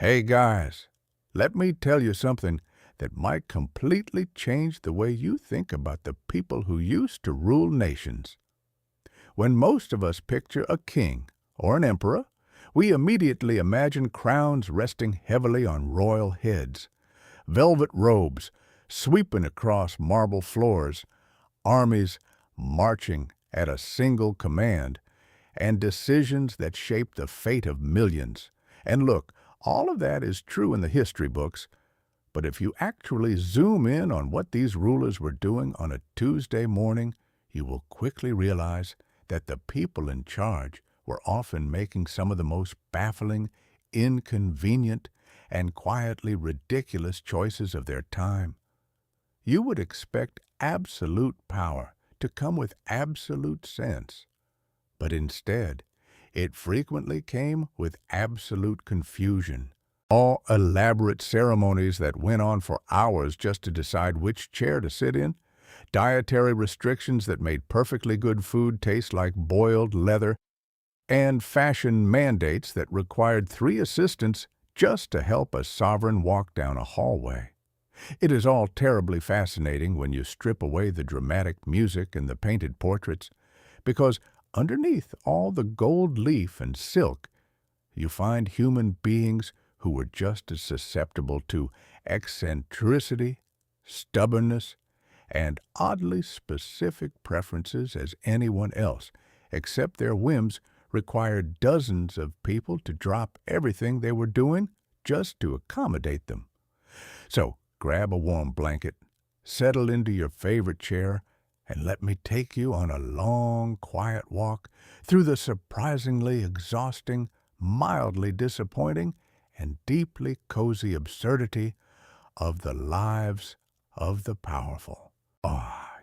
Hey guys, let me tell you something that might completely change the way you think about the people who used to rule nations. When most of us picture a king or an emperor, we immediately imagine crowns resting heavily on royal heads, velvet robes sweeping across marble floors, armies marching at a single command, and decisions that shape the fate of millions. And look, all of that is true in the history books, but if you actually zoom in on what these rulers were doing on a Tuesday morning, you will quickly realize that the people in charge were often making some of the most baffling, inconvenient, and quietly ridiculous choices of their time. You would expect absolute power to come with absolute sense, but instead, it frequently came with absolute confusion. All elaborate ceremonies that went on for hours just to decide which chair to sit in, dietary restrictions that made perfectly good food taste like boiled leather, and fashion mandates that required 3 assistants just to help a sovereign walk down a hallway. It is all terribly fascinating when you strip away the dramatic music and the painted portraits, because underneath all the gold leaf and silk, you find human beings who were just as susceptible to eccentricity, stubbornness, and oddly specific preferences as anyone else, except their whims required dozens of people to drop everything they were doing just to accommodate them. So, grab a warm blanket, settle into your favorite chair, and let me take you on a long, quiet walk through the surprisingly exhausting, mildly disappointing, and deeply cozy absurdity of the lives of the powerful.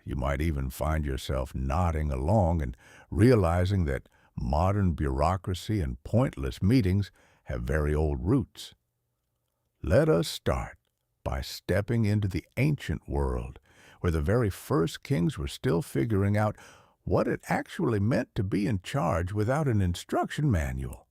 You might even find yourself nodding along and realizing that modern bureaucracy and pointless meetings have very old roots. Let us start by stepping into the ancient world, where the very first kings were still figuring out what it actually meant to be in charge without an instruction manual.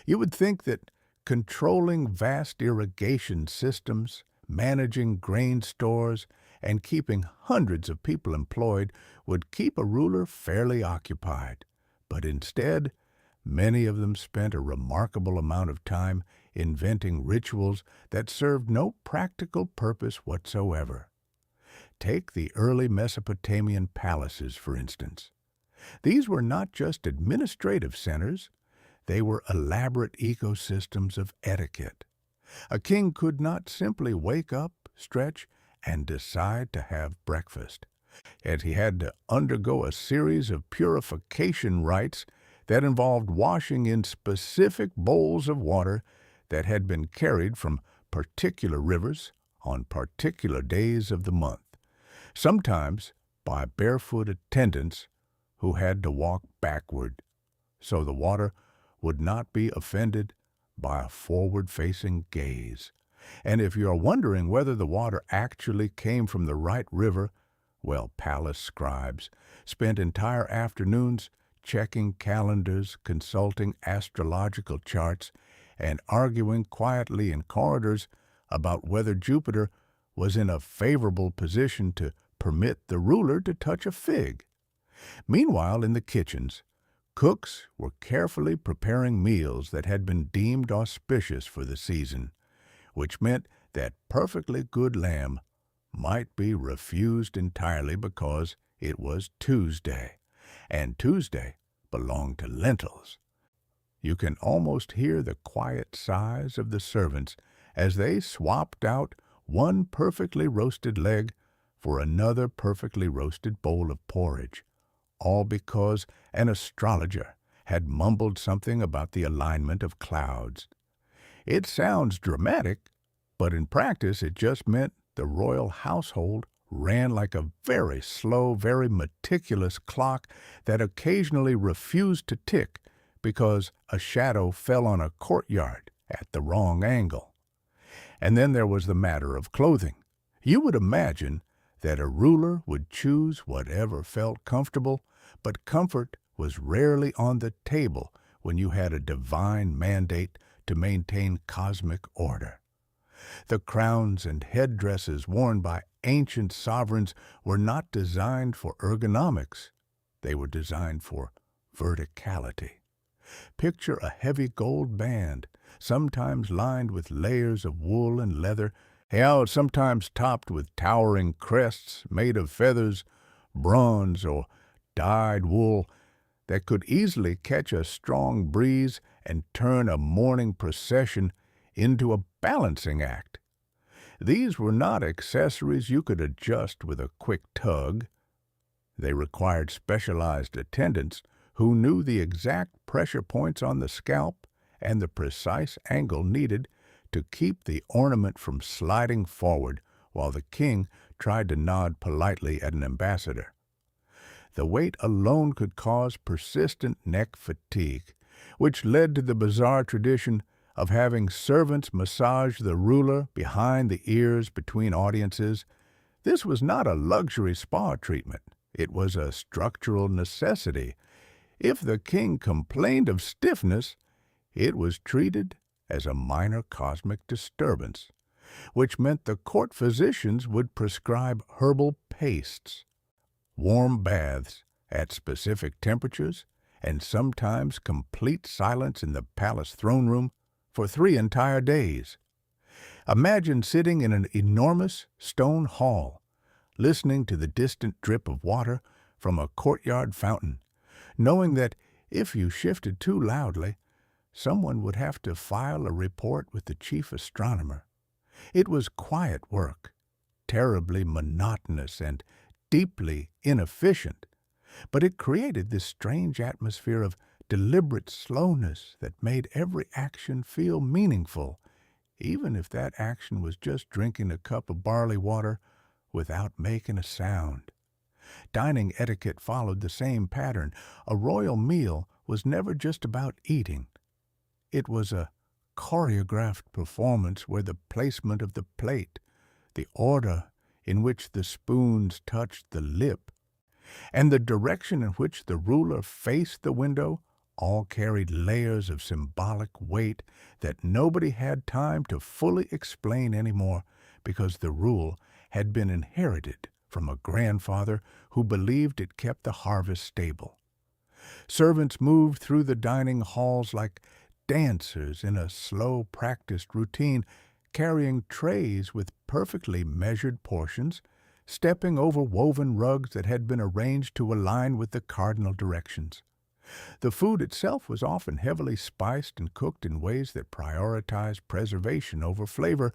You would think that controlling vast irrigation systems, managing grain stores, and keeping hundreds of people employed would keep a ruler fairly occupied. But instead, many of them spent a remarkable amount of time inventing rituals that served no practical purpose whatsoever. Take the early Mesopotamian palaces, for instance. These were not just administrative centers, they were elaborate ecosystems of etiquette. A king could not simply wake up, stretch, and decide to have breakfast, and he had to undergo a series of purification rites that involved washing in specific bowls of water that had been carried from particular rivers on particular days of the month, sometimes by barefoot attendants who had to walk backward, so the water would not be offended by a forward-facing gaze. And if you're wondering whether the water actually came from the right river, well, palace scribes spent entire afternoons checking calendars, consulting astrological charts, and arguing quietly in corridors about whether Jupiter was in a favorable position to permit the ruler to touch a fig. Meanwhile, in the kitchens, cooks were carefully preparing meals that had been deemed auspicious for the season, which meant that perfectly good lamb might be refused entirely because it was Tuesday, and Tuesday belonged to lentils. You can almost hear the quiet sighs of the servants as they swapped out one perfectly roasted leg for another perfectly roasted bowl of porridge, all because an astrologer had mumbled something about the alignment of clouds. It sounds dramatic, but in practice it just meant the royal household ran like a very slow, very meticulous clock that occasionally refused to tick because a shadow fell on a courtyard at the wrong angle. And then there was the matter of clothing. You would imagine that a ruler would choose whatever felt comfortable, but comfort was rarely on the table when you had a divine mandate to maintain cosmic order. The crowns and headdresses worn by ancient sovereigns were not designed for ergonomics. They were designed for verticality. Picture a heavy gold band, sometimes lined with layers of wool and leather, sometimes topped with towering crests made of feathers, bronze, or dyed wool that could easily catch a strong breeze and turn a mourning procession into a balancing act. These were not accessories you could adjust with a quick tug. They required specialized attendants who knew the exact pressure points on the scalp and the precise angle needed to keep the ornament from sliding forward while the king tried to nod politely at an ambassador. The weight alone could cause persistent neck fatigue, which led to the bizarre tradition of having servants massage the ruler behind the ears between audiences. This was not a luxury spa treatment. It was a structural necessity. If the king complained of stiffness, it was treated as a minor cosmic disturbance, which meant the court physicians would prescribe herbal pastes, warm baths at specific temperatures, and sometimes complete silence in the palace throne room for 3 entire days. Imagine sitting in an enormous stone hall, listening to the distant drip of water from a courtyard fountain, knowing that if you shifted too loudly, someone would have to file a report with the chief astronomer. It was quiet work, terribly monotonous and deeply inefficient, but it created this strange atmosphere of deliberate slowness that made every action feel meaningful, even if that action was just drinking a cup of barley water without making a sound. Dining etiquette followed the same pattern. A royal meal was never just about eating. It was a choreographed performance where the placement of the plate, the order in which the spoons touched the lip, and the direction in which the ruler faced the window all carried layers of symbolic weight that nobody had time to fully explain anymore because the rule had been inherited from a grandfather who believed it kept the harvest stable. Servants moved through the dining halls like dancers in a slow practiced routine, carrying trays with perfectly measured portions, stepping over woven rugs that had been arranged to align with the cardinal directions. The food itself was often heavily spiced and cooked in ways that prioritized preservation over flavor,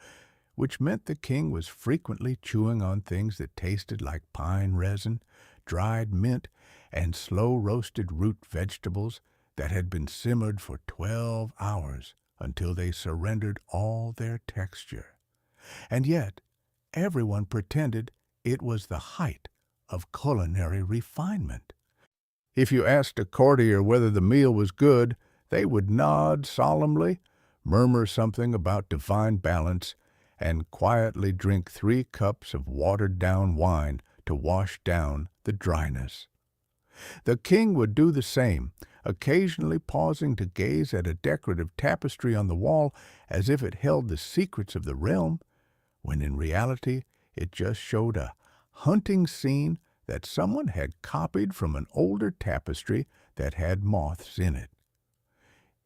which meant the king was frequently chewing on things that tasted like pine resin, dried mint, and slow-roasted root vegetables that had been simmered for 12 hours until they surrendered all their texture. And yet, everyone pretended it was the height of culinary refinement. If you asked a courtier whether the meal was good, they would nod solemnly, murmur something about divine balance, and quietly drink 3 cups of watered-down wine to wash down the dryness. The king would do the same, occasionally pausing to gaze at a decorative tapestry on the wall as if it held the secrets of the realm, when in reality it just showed a hunting scene that someone had copied from an older tapestry that had moths in it.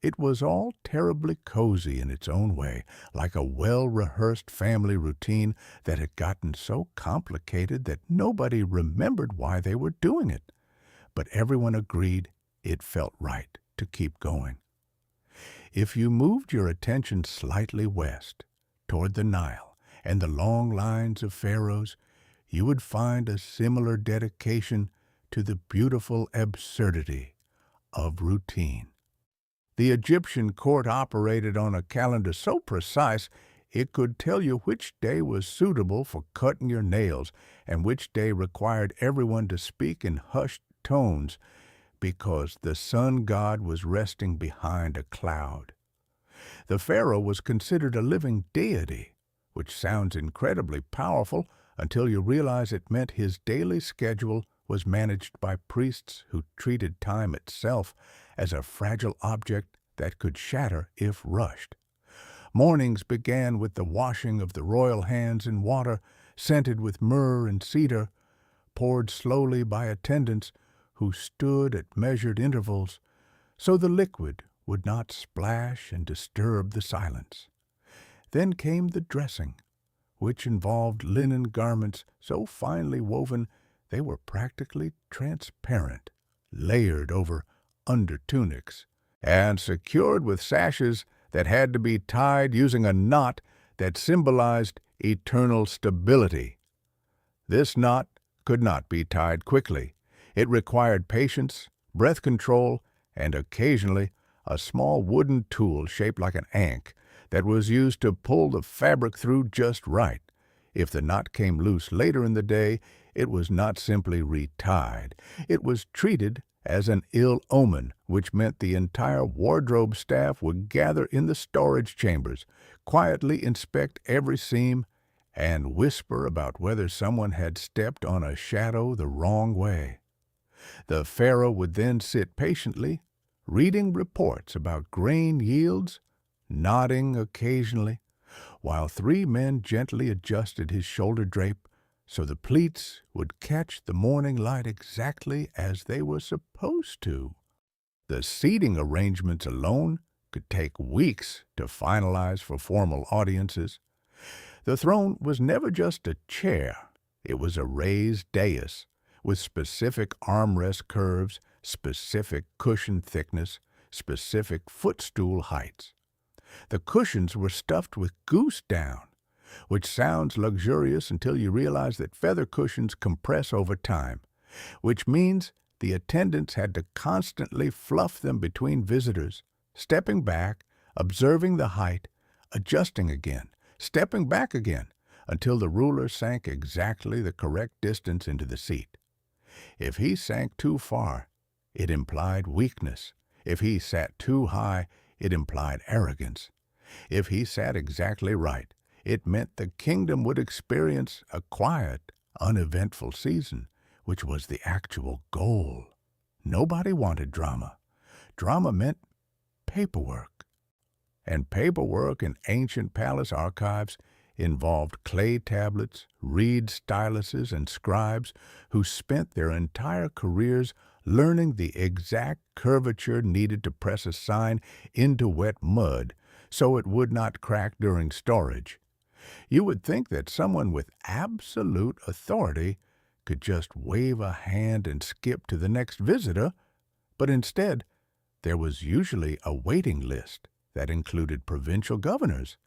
It was all terribly cozy in its own way, like a well-rehearsed family routine that had gotten so complicated that nobody remembered why they were doing it. But everyone agreed it felt right to keep going. If you moved your attention slightly west, toward the Nile and the long lines of pharaohs, you would find a similar dedication to the beautiful absurdity of routine. The Egyptian court operated on a calendar so precise it could tell you which day was suitable for cutting your nails and which day required everyone to speak in hushed tones because the sun god was resting behind a cloud. The pharaoh was considered a living deity, which sounds incredibly powerful until you realize it meant his daily schedule was managed by priests who treated time itself as a fragile object that could shatter if rushed. Mornings began with the washing of the royal hands in water scented with myrrh and cedar, poured slowly by attendants who stood at measured intervals so the liquid would not splash and disturb the silence. Then came the dressing, which involved linen garments so finely woven they were practically transparent, layered over undertunics, and secured with sashes that had to be tied using a knot that symbolized eternal stability. This knot could not be tied quickly. It required patience, breath control, and occasionally a small wooden tool shaped like an ank that was used to pull the fabric through just right. If the knot came loose later in the day, it was not simply retied. It was treated as an ill omen, which meant the entire wardrobe staff would gather in the storage chambers, quietly inspect every seam, and whisper about whether someone had stepped on a shadow the wrong way. The pharaoh would then sit patiently, reading reports about grain yields, nodding occasionally, while 3 men gently adjusted his shoulder drape so the pleats would catch the morning light exactly as they were supposed to. The seating arrangements alone could take weeks to finalize for formal audiences. The throne was never just a chair. It was a raised dais with specific armrest curves, specific cushion thickness, specific footstool heights. The cushions were stuffed with goose down, which sounds luxurious until you realize that feather cushions compress over time, which means the attendants had to constantly fluff them between visitors, stepping back, observing the height, adjusting again, stepping back again, until the ruler sank exactly the correct distance into the seat. If he sank too far, it implied weakness. If he sat too high, it implied arrogance. If he sat exactly right, it meant the kingdom would experience a quiet, uneventful season, which was the actual goal. Nobody wanted drama. Drama meant paperwork. And paperwork in ancient palace archives involved clay tablets, reed styluses, and scribes who spent their entire careers learning the exact curvature needed to press a sign into wet mud so it would not crack during storage. You would think that someone with absolute authority could just wave a hand and skip to the next visitor, but instead there was usually a waiting list that included provincial governors,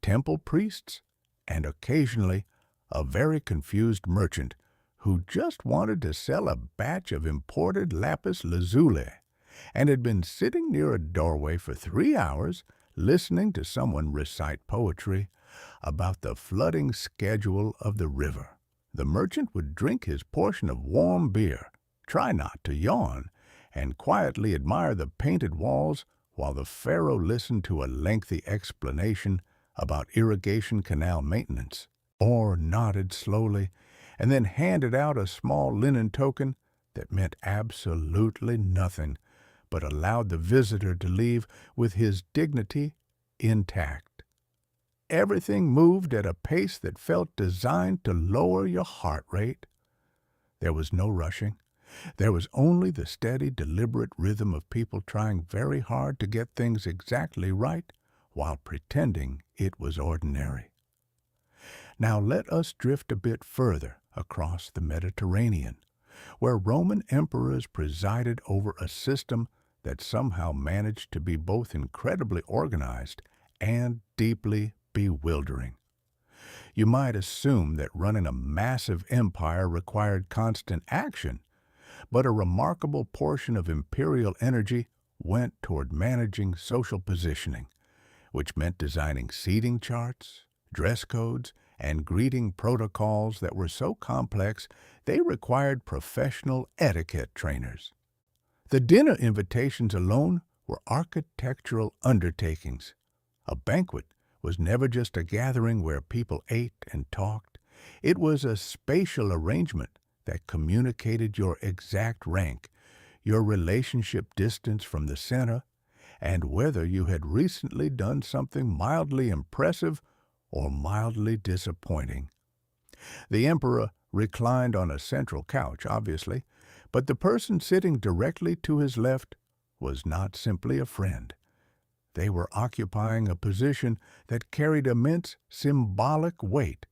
temple priests, and occasionally a very confused merchant who just wanted to sell a batch of imported lapis lazuli and had been sitting near a doorway for 3 hours listening to someone recite poetry about the flooding schedule of the river. The merchant would drink his portion of warm beer, try not to yawn, and quietly admire the painted walls while the pharaoh listened to a lengthy explanation about irrigation canal maintenance, or nodded slowly and then handed out a small linen token that meant absolutely nothing, but allowed the visitor to leave with his dignity intact. Everything moved at a pace that felt designed to lower your heart rate. There was no rushing. There was only the steady, deliberate rhythm of people trying very hard to get things exactly right while pretending it was ordinary. Now let us drift a bit further across the Mediterranean, where Roman emperors presided over a system that somehow managed to be both incredibly organized and deeply bewildering. You might assume that running a massive empire required constant action, but a remarkable portion of imperial energy went toward managing social positioning, which meant designing seating charts, dress codes, and greeting protocols that were so complex they required professional etiquette trainers. The dinner invitations alone were architectural undertakings. A banquet was never just a gathering where people ate and talked. It was a spatial arrangement that communicated your exact rank, your relationship distance from the center, and whether you had recently done something mildly impressive or mildly disappointing. The emperor reclined on a central couch, obviously, but the person sitting directly to his left was not simply a friend. They were occupying a position that carried immense symbolic weight,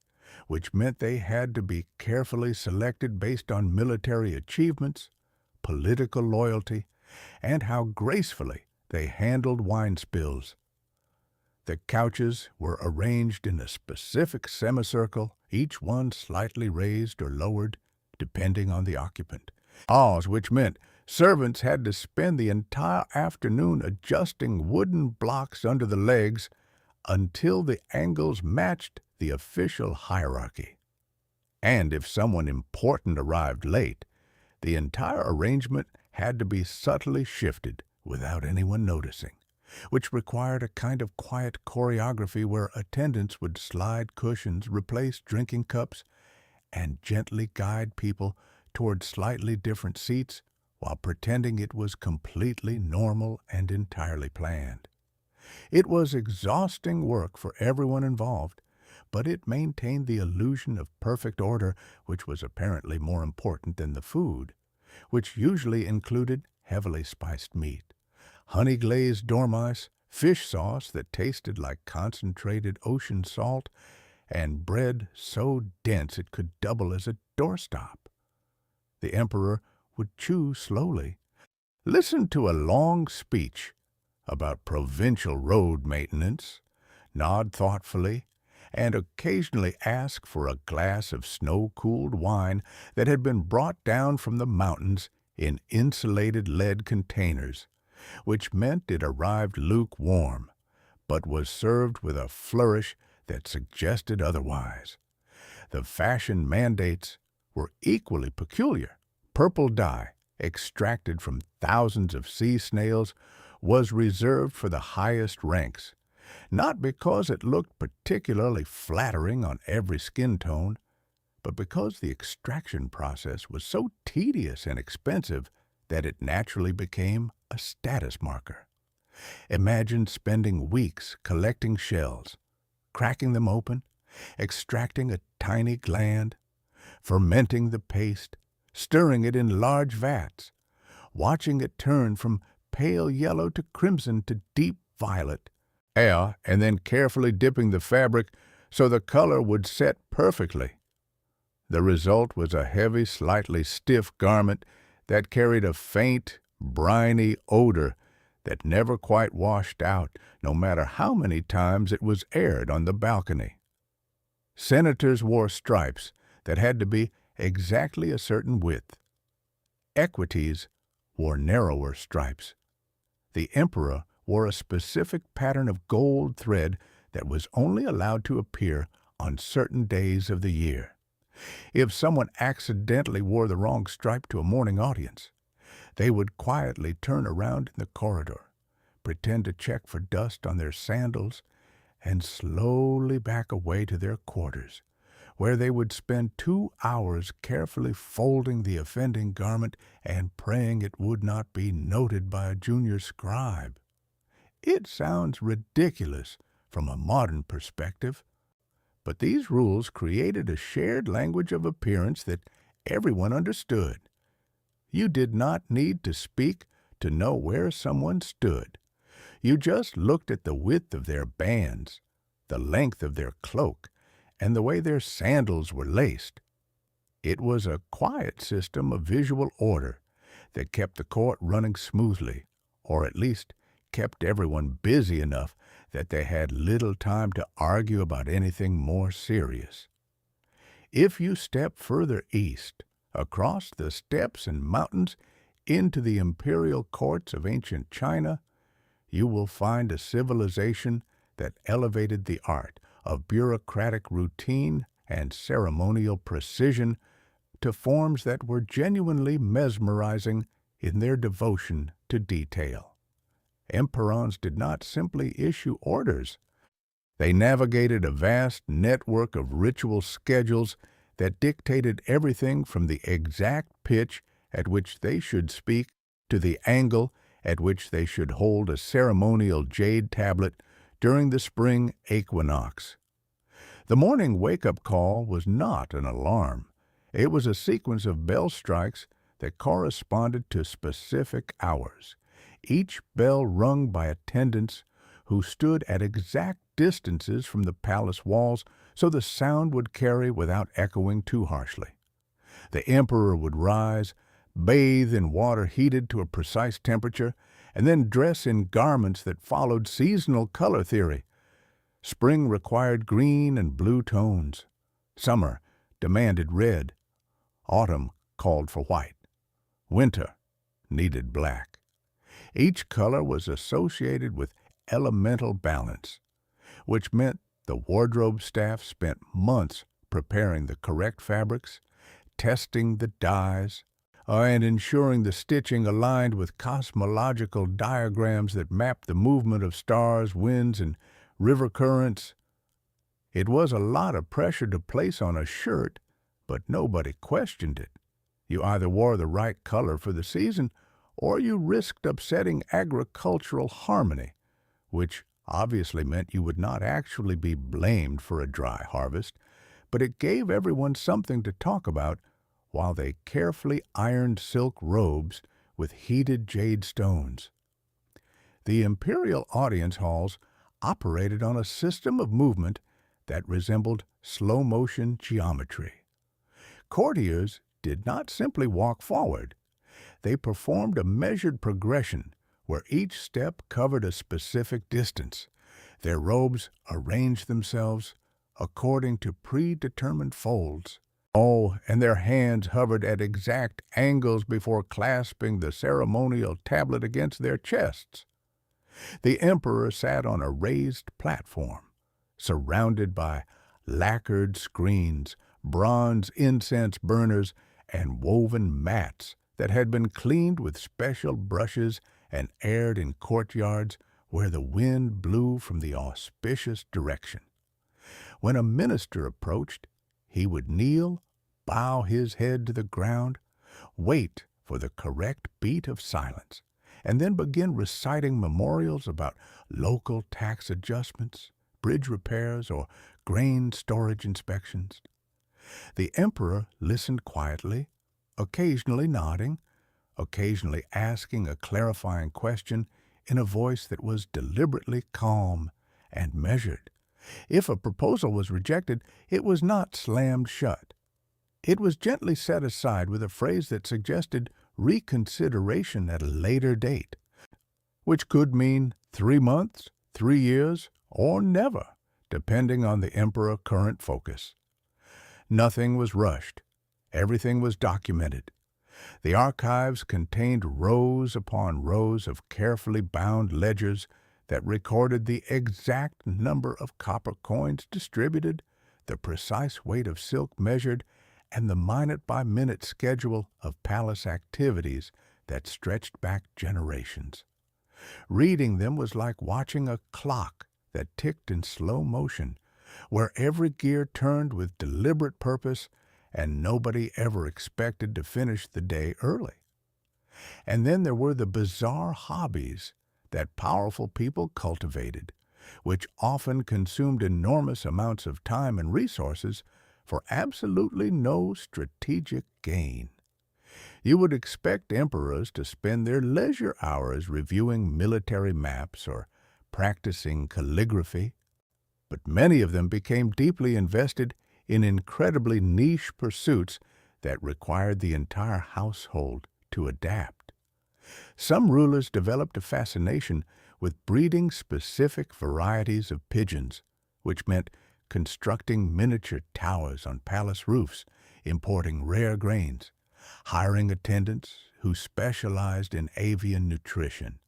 which meant they had to be carefully selected based on military achievements, political loyalty, and how gracefully they handled wine spills. The couches were arranged in a specific semicircle, each one slightly raised or lowered, depending on the occupant. Which meant servants had to spend the entire afternoon adjusting wooden blocks under the legs until the angles matched the official hierarchy. And if someone important arrived late, the entire arrangement had to be subtly shifted without anyone noticing, which required a kind of quiet choreography where attendants would slide cushions, replace drinking cups, and gently guide people toward slightly different seats while pretending it was completely normal and entirely planned. It was exhausting work for everyone involved, but it maintained the illusion of perfect order, which was apparently more important than the food, which usually included heavily spiced meat, honey-glazed dormice, fish sauce that tasted like concentrated ocean salt, and bread so dense it could double as a doorstop. The emperor would chew slowly, listen to a long speech about provincial road maintenance, nod thoughtfully, and occasionally ask for a glass of snow-cooled wine that had been brought down from the mountains in insulated lead containers, which meant it arrived lukewarm, but was served with a flourish that suggested otherwise. The fashion mandates were equally peculiar. Purple dye, extracted from thousands of sea snails, was reserved for the highest ranks, not because it looked particularly flattering on every skin tone, but because the extraction process was so tedious and expensive that it naturally became a status marker. Imagine spending weeks collecting shells, cracking them open, extracting a tiny gland, fermenting the paste, stirring it in large vats, watching it turn from pale yellow to crimson to deep violet, and then carefully dipping the fabric so the color would set perfectly. The result was a heavy, slightly stiff garment that carried a faint, briny odor that never quite washed out, no matter how many times it was aired on the balcony. Senators wore stripes that had to be exactly a certain width. Equities wore narrower stripes. The emperor wore a specific pattern of gold thread that was only allowed to appear on certain days of the year. If someone accidentally wore the wrong stripe to a morning audience, they would quietly turn around in the corridor, pretend to check for dust on their sandals, and slowly back away to their quarters, where they would spend 2 hours carefully folding the offending garment and praying it would not be noted by a junior scribe. It sounds ridiculous from a modern perspective, but these rules created a shared language of appearance that everyone understood. You did not need to speak to know where someone stood. You just looked at the width of their bands, the length of their cloak, and the way their sandals were laced. It was a quiet system of visual order that kept the court running smoothly, or at least kept everyone busy enough that they had little time to argue about anything more serious. If you step further east, across the steppes and mountains into the imperial courts of ancient China, you will find a civilization that elevated the art of bureaucratic routine and ceremonial precision to forms that were genuinely mesmerizing in their devotion to detail. Emperors did not simply issue orders. They navigated a vast network of ritual schedules that dictated everything from the exact pitch at which they should speak to the angle at which they should hold a ceremonial jade tablet during the spring equinox. The morning wake-up call was not an alarm. It was a sequence of bell strikes that corresponded to specific hours, each bell rung by attendants who stood at exact distances from the palace walls so the sound would carry without echoing too harshly. The emperor would rise, bathe in water heated to a precise temperature, and then dress in garments that followed seasonal color theory. Spring required green and blue tones. Summer demanded red. Autumn called for white. Winter needed black. Each color was associated with elemental balance, which meant the wardrobe staff spent months preparing the correct fabrics, testing the dyes, and ensuring the stitching aligned with cosmological diagrams that mapped the movement of stars, winds, and river currents. It was a lot of pressure to place on a shirt, but nobody questioned it. You either wore the right color for the season, or you risked upsetting agricultural harmony, which obviously meant you would not actually be blamed for a dry harvest, but it gave everyone something to talk about while they carefully ironed silk robes with heated jade stones. The imperial audience halls operated on a system of movement that resembled slow-motion geometry. Courtiers did not simply walk forward. They performed a measured progression where each step covered a specific distance. Their robes arranged themselves according to predetermined folds. Oh, and their hands hovered at exact angles before clasping the ceremonial tablet against their chests. The emperor sat on a raised platform, surrounded by lacquered screens, bronze incense burners, and woven mats that had been cleaned with special brushes and aired in courtyards where the wind blew from the auspicious direction. When a minister approached, he would kneel, bow his head to the ground, wait for the correct beat of silence, and then begin reciting memorials about local tax adjustments, bridge repairs, or grain storage inspections. The emperor listened quietly, occasionally nodding, occasionally asking a clarifying question in a voice that was deliberately calm and measured. If a proposal was rejected, it was not slammed shut. It was gently set aside with a phrase that suggested reconsideration at a later date, which could mean 3 months, 3 years, or never, depending on the emperor's current focus. Nothing was rushed. Everything was documented. The archives contained rows upon rows of carefully bound ledgers that recorded the exact number of copper coins distributed, the precise weight of silk measured, and the minute-by-minute schedule of palace activities that stretched back generations. Reading them was like watching a clock that ticked in slow motion, where every gear turned with deliberate purpose and nobody ever expected to finish the day early. And then there were the bizarre hobbies that powerful people cultivated, which often consumed enormous amounts of time and resources for absolutely no strategic gain. You would expect emperors to spend their leisure hours reviewing military maps or practicing calligraphy, but many of them became deeply invested in incredibly niche pursuits that required the entire household to adapt. Some rulers developed a fascination with breeding specific varieties of pigeons, which meant constructing miniature towers on palace roofs, importing rare grains, hiring attendants who specialized in avian nutrition,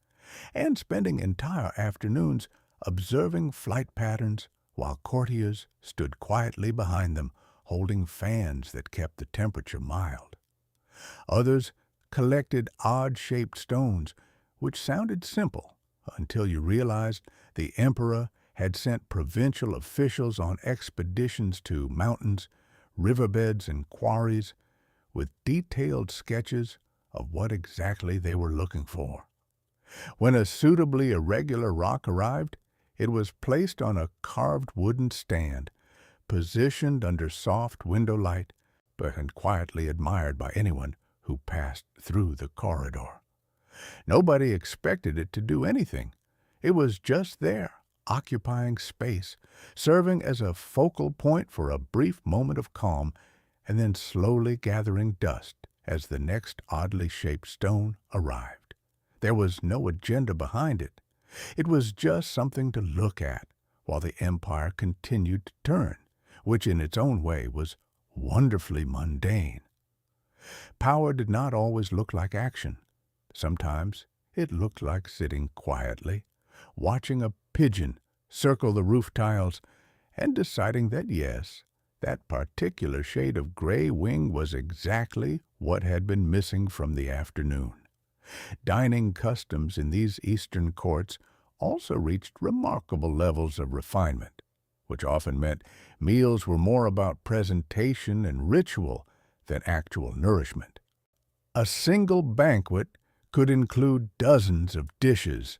and spending entire afternoons observing flight patterns while courtiers stood quietly behind them, holding fans that kept the temperature mild. Others collected odd-shaped stones, which sounded simple until you realized the emperor had sent provincial officials on expeditions to mountains, riverbeds, and quarries with detailed sketches of what exactly they were looking for. When a suitably irregular rock arrived, it was placed on a carved wooden stand, positioned under soft window light, and quietly admired by anyone who passed through the corridor. Nobody expected it to do anything. It was just there, occupying space, serving as a focal point for a brief moment of calm, and then slowly gathering dust as the next oddly shaped stone arrived. There was no agenda behind it. It was just something to look at while the empire continued to turn, which in its own way was wonderfully mundane. Power did not always look like action. Sometimes it looked like sitting quietly, watching a pigeon circle the roof tiles, and deciding that yes, that particular shade of gray wing was exactly what had been missing from the afternoon. Dining customs in these Eastern courts also reached remarkable levels of refinement, which often meant meals were more about presentation and ritual than actual nourishment. A single banquet could include dozens of dishes,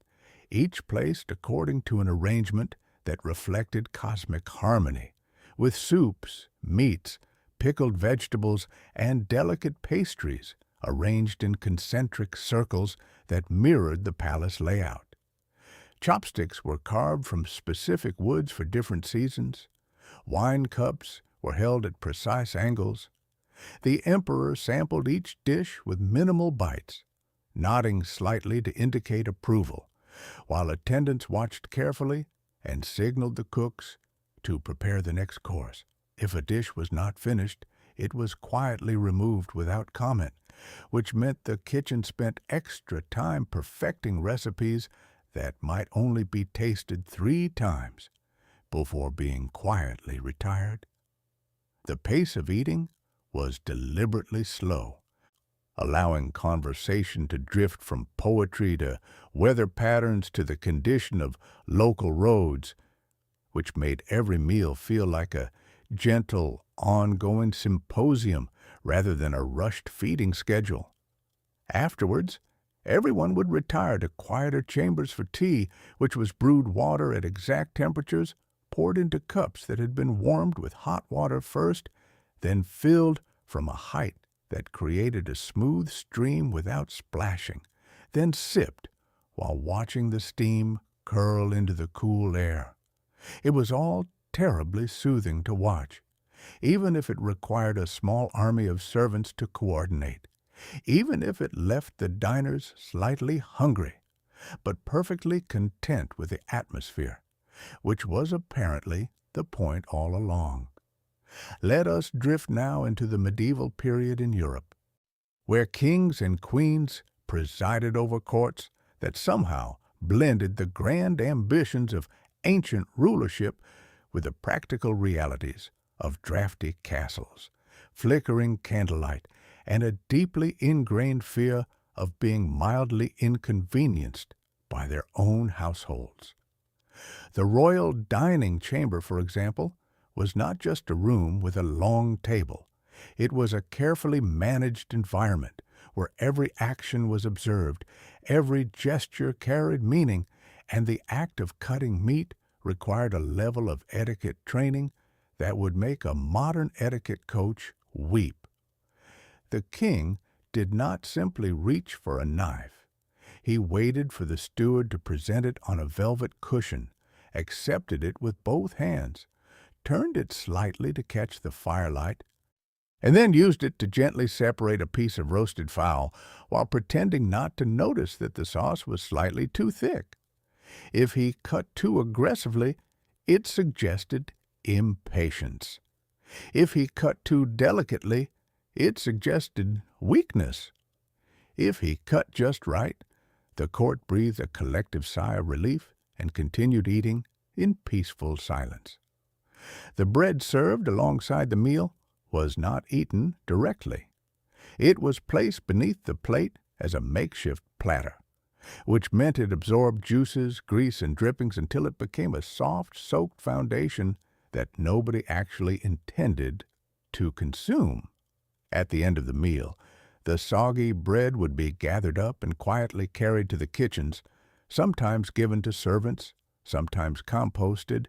each placed according to an arrangement that reflected cosmic harmony, with soups, meats, pickled vegetables, and delicate pastries arranged in concentric circles that mirrored the palace layout. Chopsticks were carved from specific woods for different seasons. Wine cups were held at precise angles. The emperor sampled each dish with minimal bites, nodding slightly to indicate approval, while attendants watched carefully and signaled the cooks to prepare the next course. If a dish was not finished, it was quietly removed without comment, which meant the kitchen spent extra time perfecting recipes that might only be tasted 3 times before being quietly retired. The pace of eating was deliberately slow, allowing conversation to drift from poetry to weather patterns to the condition of local roads, which made every meal feel like a gentle, ongoing symposium rather than a rushed feeding schedule. Afterwards, everyone would retire to quieter chambers for tea, which was brewed water at exact temperatures, poured into cups that had been warmed with hot water first, then filled from a height that created a smooth stream without splashing, then sipped while watching the steam curl into the cool air. It was all terribly soothing to watch, even if it required a small army of servants to coordinate, even if it left the diners slightly hungry, but perfectly content with the atmosphere, which was apparently the point all along. Let us drift now into the medieval period in Europe, where kings and queens presided over courts that somehow blended the grand ambitions of ancient rulership with the practical realities of drafty castles, flickering candlelight, and a deeply ingrained fear of being mildly inconvenienced by their own households. The royal dining chamber, for example, was not just a room with a long table. It was a carefully managed environment where every action was observed, every gesture carried meaning, and the act of cutting meat required a level of etiquette training that would make a modern etiquette coach weep. The king did not simply reach for a knife. He waited for the steward to present it on a velvet cushion, accepted it with both hands, turned it slightly to catch the firelight, and then used it to gently separate a piece of roasted fowl while pretending not to notice that the sauce was slightly too thick. If he cut too aggressively, it suggested impatience. If he cut too delicately, it suggested weakness. If he cut just right, the court breathed a collective sigh of relief and continued eating in peaceful silence. The bread served alongside the meal was not eaten directly. It was placed beneath the plate as a makeshift platter, which meant it absorbed juices, grease, and drippings until it became a soft, soaked foundation that nobody actually intended to consume. At the end of the meal, The soggy bread would be gathered up and quietly carried to the kitchens, sometimes given to servants, sometimes composted,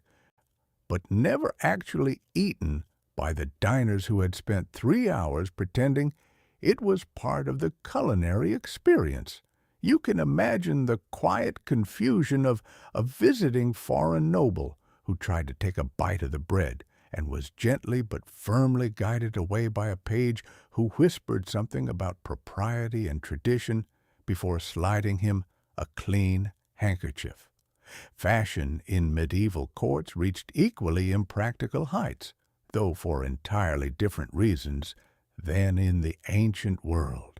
but never actually eaten by the diners who had spent 3 hours pretending it was part of the culinary experience. You can imagine the quiet confusion of a visiting foreign noble who tried to take a bite of the bread and was gently but firmly guided away by a page who whispered something about propriety and tradition before sliding him a clean handkerchief. Fashion in medieval courts reached equally impractical heights, though for entirely different reasons than in the ancient world.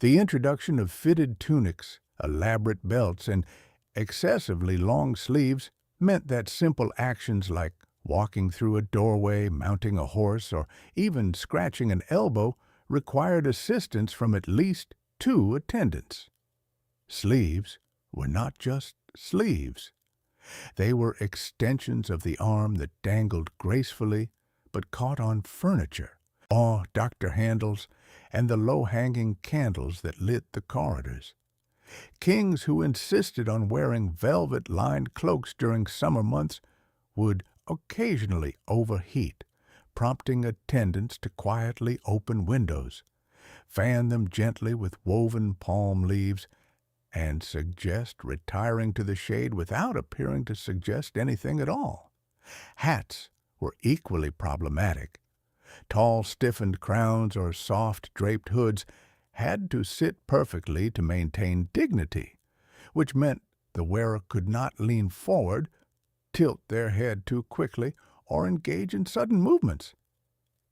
The introduction of fitted tunics, elaborate belts, and excessively long sleeves meant that simple actions like walking through a doorway, mounting a horse, or even scratching an elbow required assistance from at least 2 attendants. Sleeves were not just sleeves. They were extensions of the arm that dangled gracefully but caught on furniture, doctor handles, and the low-hanging candles that lit the corridors. Kings who insisted on wearing velvet-lined cloaks during summer months would occasionally overheat, prompting attendants to quietly open windows, fan them gently with woven palm leaves, and suggest retiring to the shade without appearing to suggest anything at all. Hats were equally problematic. Tall, stiffened crowns or soft, draped hoods had to sit perfectly to maintain dignity, which meant the wearer could not lean forward, tilt their head too quickly, or engage in sudden movements.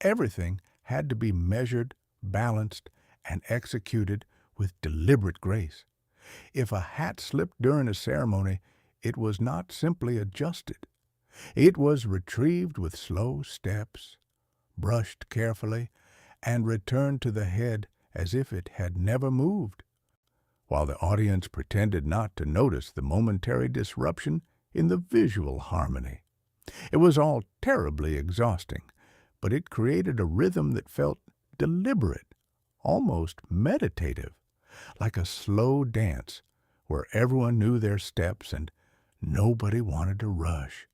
Everything had to be measured, balanced, and executed with deliberate grace. If a hat slipped during a ceremony, it was not simply adjusted. It was retrieved with slow steps, brushed carefully, and returned to the head as if it had never moved, while the audience pretended not to notice the momentary disruption in the visual harmony. It was all terribly exhausting, but it created a rhythm that felt deliberate, almost meditative, like a slow dance where everyone knew their steps and nobody wanted to rush.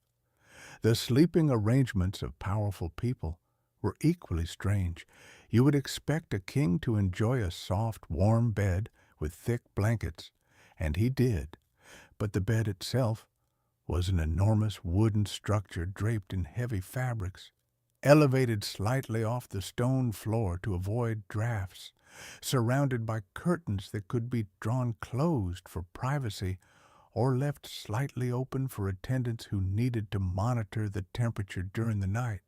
The sleeping arrangements of powerful people were equally strange. You would expect a king to enjoy a soft, warm bed with thick blankets, and he did, but the bed itself was an enormous wooden structure draped in heavy fabrics, elevated slightly off the stone floor to avoid drafts, surrounded by curtains that could be drawn closed for privacy or left slightly open for attendants who needed to monitor the temperature during the night.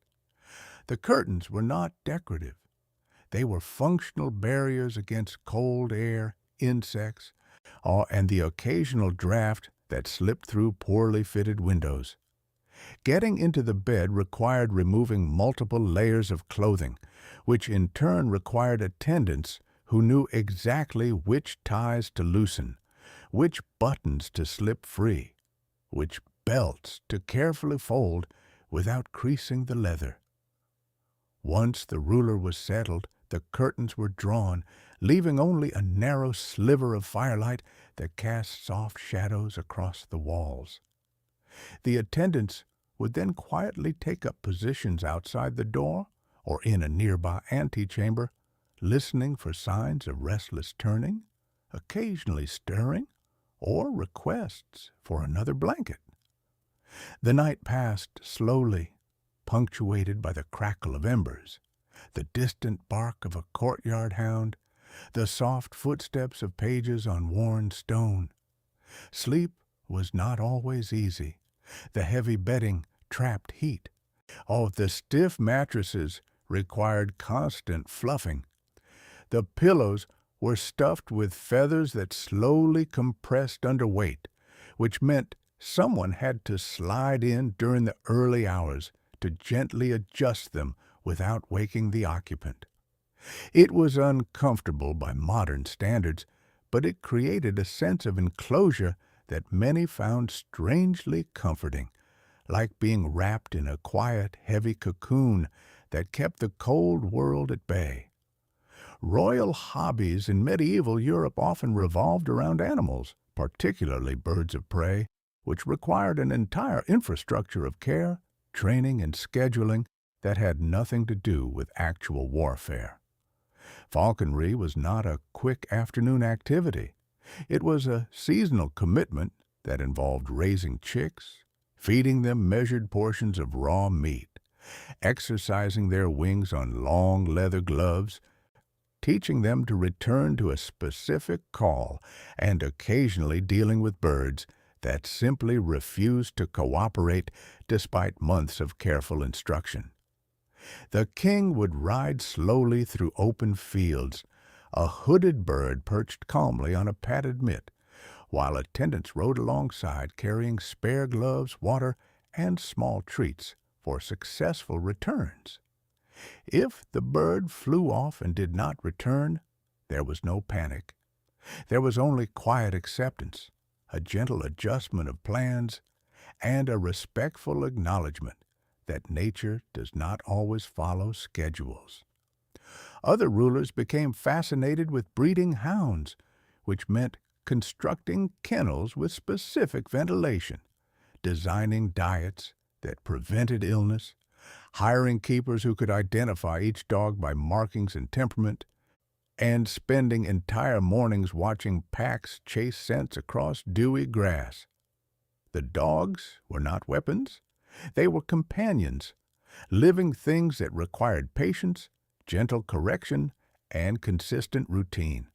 The curtains were not decorative. They were functional barriers against cold air, insects, and the occasional draft that slipped through poorly fitted windows. Getting into the bed required removing multiple layers of clothing, which in turn required attendants who knew exactly which ties to loosen, which buttons to slip free, which belts to carefully fold without creasing the leather. Once the ruler was settled, the curtains were drawn, leaving only a narrow sliver of firelight that cast soft shadows across the walls. The attendants would then quietly take up positions outside the door or in a nearby antechamber, listening for signs of restless turning, occasionally stirring, or requests for another blanket. The night passed slowly, punctuated by the crackle of embers, the distant bark of a courtyard hound, the soft footsteps of pages on worn stone. Sleep was not always easy. The heavy bedding trapped heat. The stiff mattresses required constant fluffing. The pillows were stuffed with feathers that slowly compressed under weight, which meant someone had to slide in during the early hours to gently adjust them without waking the occupant. It was uncomfortable by modern standards, but it created a sense of enclosure that many found strangely comforting, like being wrapped in a quiet, heavy cocoon that kept the cold world at bay. Royal hobbies in medieval Europe often revolved around animals, particularly birds of prey, which required an entire infrastructure of care, training, and scheduling that had nothing to do with actual warfare. Falconry was not a quick afternoon activity. It was a seasonal commitment that involved raising chicks, feeding them measured portions of raw meat, exercising their wings on long leather gloves, teaching them to return to a specific call, and occasionally dealing with birds that simply refused to cooperate despite months of careful instruction. The king would ride slowly through open fields, a hooded bird perched calmly on a padded mitt, while attendants rode alongside carrying spare gloves, water, and small treats for successful returns. If the bird flew off and did not return, there was no panic. There was only quiet acceptance, a gentle adjustment of plans, and a respectful acknowledgment that nature does not always follow schedules. Other rulers became fascinated with breeding hounds, which meant constructing kennels with specific ventilation, designing diets that prevented illness, hiring keepers who could identify each dog by markings and temperament, and spending entire mornings watching packs chase scents across dewy grass. The dogs were not weapons. They were companions, living things that required patience, gentle correction, and consistent routine.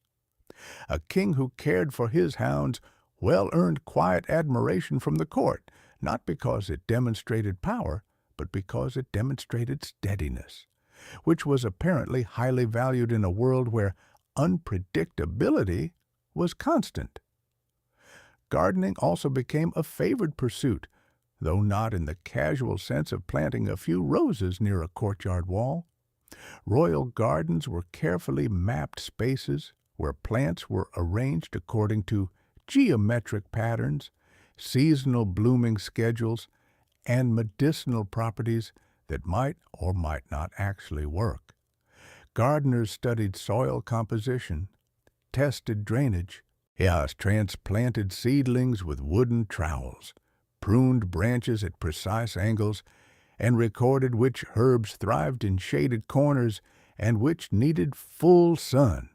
A king who cared for his hounds well earned quiet admiration from the court, not because it demonstrated power, but because it demonstrated steadiness, which was apparently highly valued in a world where unpredictability was constant. Gardening also became a favored pursuit, though not in the casual sense of planting a few roses near a courtyard wall. Royal gardens were carefully mapped spaces where plants were arranged according to geometric patterns, seasonal blooming schedules, and medicinal properties that might or might not actually work. Gardeners studied soil composition, tested drainage, transplanted seedlings with wooden trowels, pruned branches at precise angles, and recorded which herbs thrived in shaded corners and which needed full sun.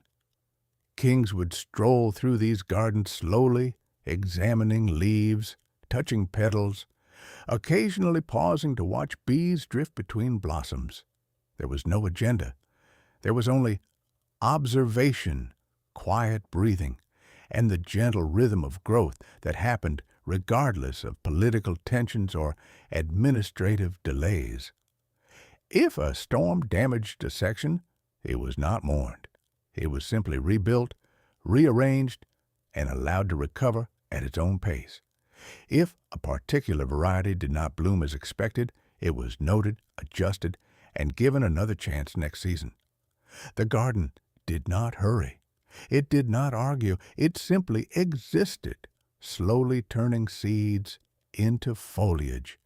Kings would stroll through these gardens slowly, examining leaves, touching petals, occasionally pausing to watch bees drift between blossoms. There was no agenda. There was only observation, quiet breathing, and the gentle rhythm of growth that happened regardless of political tensions or administrative delays. If a storm damaged a section, it was not mourned. It was simply rebuilt, rearranged, and allowed to recover at its own pace. If a particular variety did not bloom as expected, it was noted, adjusted, and given another chance next season. The garden did not hurry. It did not argue. It simply existed, slowly turning seeds into foliage,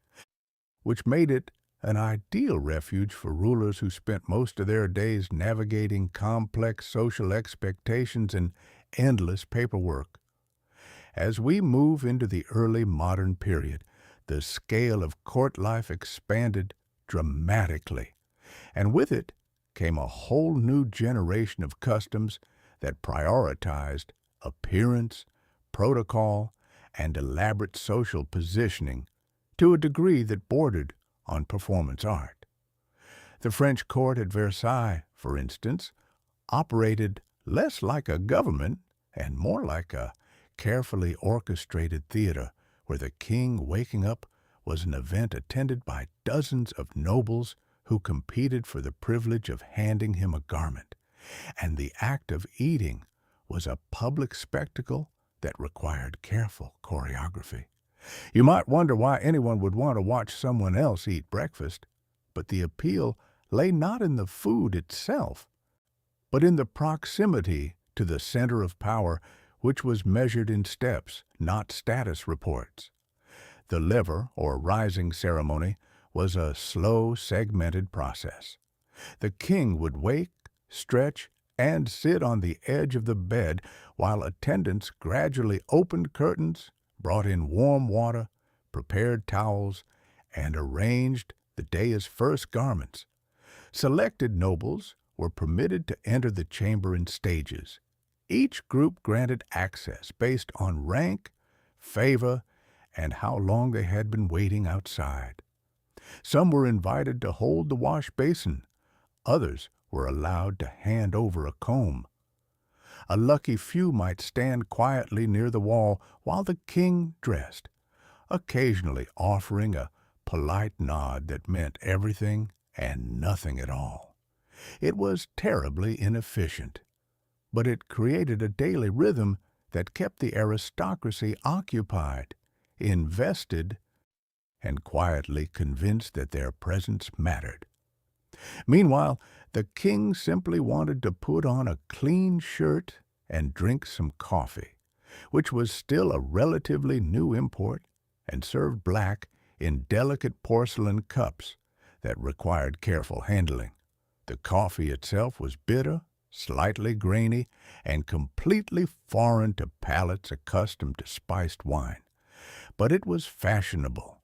which made it an ideal refuge for rulers who spent most of their days navigating complex social expectations and endless paperwork. As we move into the early modern period, the scale of court life expanded dramatically, and with it came a whole new generation of customs that prioritized appearance, protocol, and elaborate social positioning to a degree that bordered on performance art. The French court at Versailles, for instance, operated less like a government and more like a carefully orchestrated theater where the king waking up was an event attended by dozens of nobles who competed for the privilege of handing him a garment, and the act of eating was a public spectacle that required careful choreography. You might wonder why anyone would want to watch someone else eat breakfast, but the appeal lay not in the food itself, but in the proximity to the center of power, which was measured in steps, not status reports. The lever, or rising ceremony, was a slow, segmented process. The king would wake, stretch, and sit on the edge of the bed while attendants gradually opened curtains, brought in warm water, prepared towels, and arranged the day's first garments. Selected nobles were permitted to enter the chamber in stages. Each group granted access based on rank, favor, and how long they had been waiting outside. Some were invited to hold the wash basin. Others were allowed to hand over a comb. A lucky few might stand quietly near the wall while the king dressed, occasionally offering a polite nod that meant everything and nothing at all. It was terribly inefficient, but it created a daily rhythm that kept the aristocracy occupied, invested, and quietly convinced that their presence mattered. Meanwhile, the king simply wanted to put on a clean shirt and drink some coffee, which was still a relatively new import and served black in delicate porcelain cups that required careful handling. The coffee itself was bitter, slightly grainy, and completely foreign to palates accustomed to spiced wine. But it was fashionable,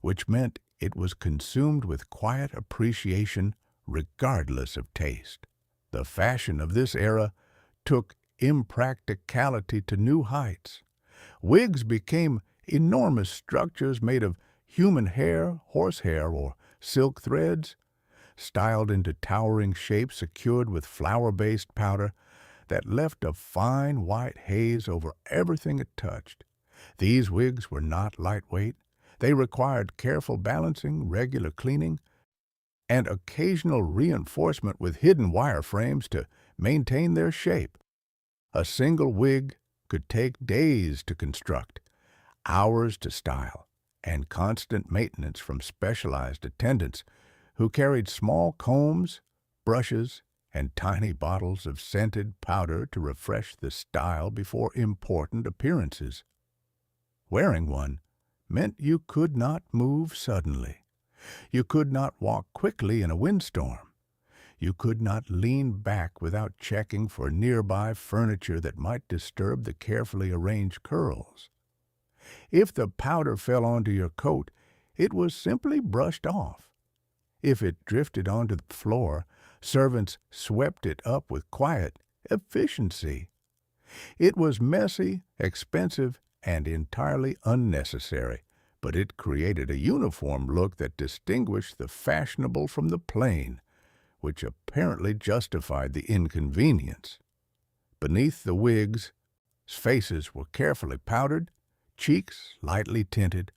which meant it was consumed with quiet appreciation regardless of taste. The fashion of this era took impracticality to new heights. Wigs became enormous structures made of human hair, horsehair, or silk threads, styled into towering shapes secured with flour-based powder that left a fine white haze over everything it touched. These wigs were not lightweight. They required careful balancing, regular cleaning, and occasional reinforcement with hidden wire frames to maintain their shape. A single wig could take days to construct, hours to style, and constant maintenance from specialized attendants who carried small combs, brushes, and tiny bottles of scented powder to refresh the style before important appearances. Wearing one meant you could not move suddenly. You could not walk quickly in a windstorm. You could not lean back without checking for nearby furniture that might disturb the carefully arranged curls. If the powder fell onto your coat, it was simply brushed off. If it drifted onto the floor, servants swept it up with quiet efficiency. It was messy, expensive, and entirely unnecessary, but it created a uniform look that distinguished the fashionable from the plain, which apparently justified the inconvenience. Beneath the wigs, faces were carefully powdered, cheeks lightly tinted,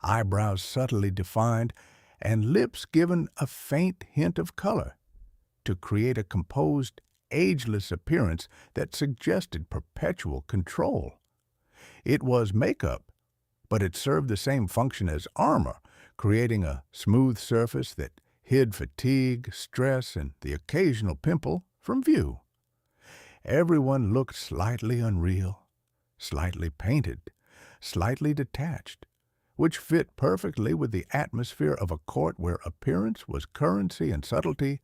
eyebrows subtly defined, and lips given a faint hint of color to create a composed, ageless appearance that suggested perpetual control. It was makeup, but it served the same function as armor, creating a smooth surface that hid fatigue, stress, and the occasional pimple from view. Everyone looked slightly unreal, slightly painted, slightly detached, which fit perfectly with the atmosphere of a court where appearance was currency and subtlety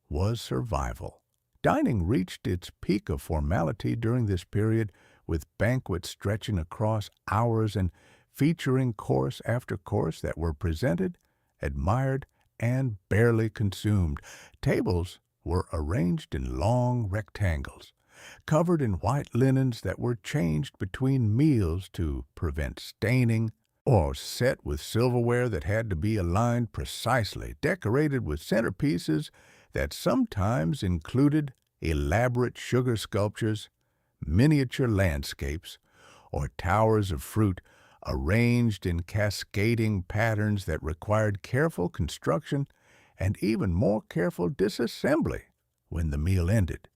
was survival. Dining reached its peak of formality during this period, with banquets stretching across hours and featuring course after course that were presented, admired, and barely consumed. Tables were arranged in long rectangles, covered in white linens that were changed between meals to prevent staining, or set with silverware that had to be aligned precisely, decorated with centerpieces that sometimes included elaborate sugar sculptures, miniature landscapes, or towers of fruit arranged in cascading patterns that required careful construction and even more careful disassembly when the meal ended.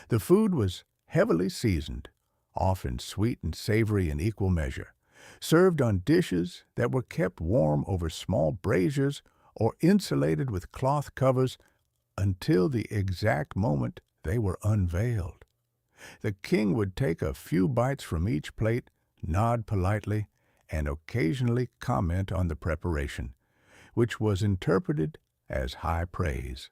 The food was heavily seasoned, often sweet and savory in equal measure, served on dishes that were kept warm over small braziers or insulated with cloth covers until the exact moment they were unveiled. The king would take a few bites from each plate, nod politely, and occasionally comment on the preparation, which was interpreted as high praise.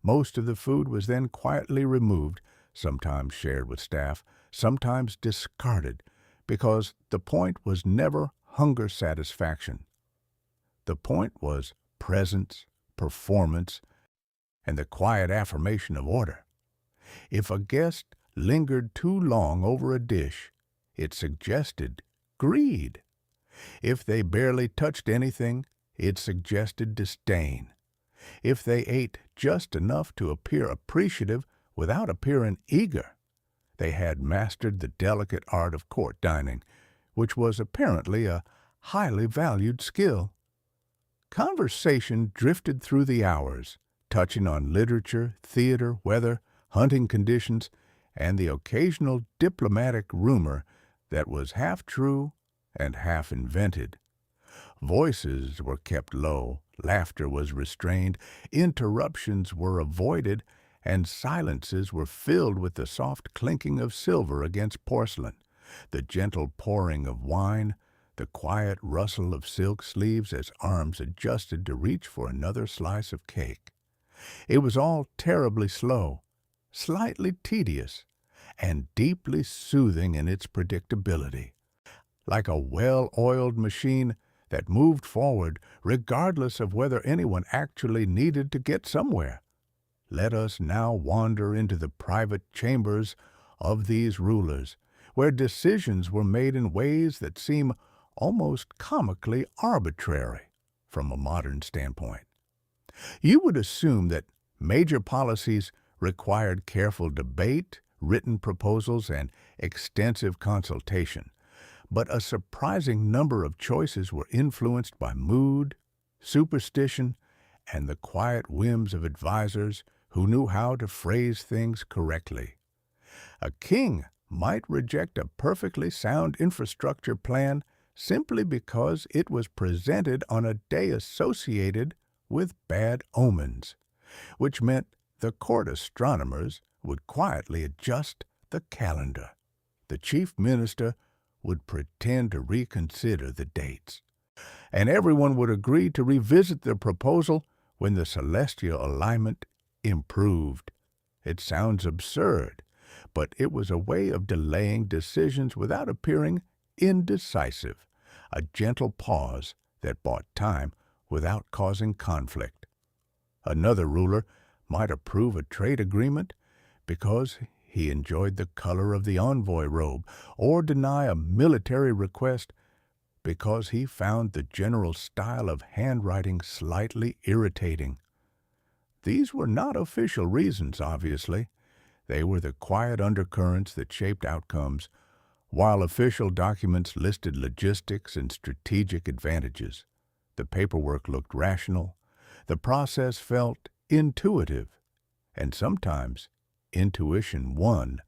Most of the food was then quietly removed, sometimes shared with staff, sometimes discarded, because the point was never hunger satisfaction. The point was presence, performance, and the quiet affirmation of order. If a guest lingered too long over a dish, it suggested greed. If they barely touched anything, it suggested disdain. If they ate just enough to appear appreciative without appearing eager, they had mastered the delicate art of court dining, which was apparently a highly valued skill. Conversation drifted through the hours, touching on literature, theater, weather, hunting conditions, and the occasional diplomatic rumor that was half true and half invented. Voices were kept low, laughter was restrained, interruptions were avoided, and silences were filled with the soft clinking of silver against porcelain, the gentle pouring of wine, the quiet rustle of silk sleeves as arms adjusted to reach for another slice of cake. It was all terribly slow, slightly tedious, and deeply soothing in its predictability, like a well-oiled machine that moved forward regardless of whether anyone actually needed to get somewhere. Let us now wander into the private chambers of these rulers, where decisions were made in ways that seem almost comically arbitrary from a modern standpoint. You would assume that major policies required careful debate, written proposals, and extensive consultation, but a surprising number of choices were influenced by mood, superstition, and the quiet whims of advisors who knew how to phrase things correctly. A king might reject a perfectly sound infrastructure plan simply because it was presented on a day associated with bad omens, which meant the court astronomers would quietly adjust the calendar. The chief minister would pretend to reconsider the dates, and everyone would agree to revisit the proposal when the celestial alignment improved. It sounds absurd, but it was a way of delaying decisions without appearing indecisive, a gentle pause that bought time without causing conflict. Another ruler might approve a trade agreement because he enjoyed the color of the envoy robe, or deny a military request because he found the general style of handwriting slightly irritating. These were not official reasons, obviously. They were the quiet undercurrents that shaped outcomes, while official documents listed logistics and strategic advantages. The paperwork looked rational, the process felt intuitive, and sometimes intuition won,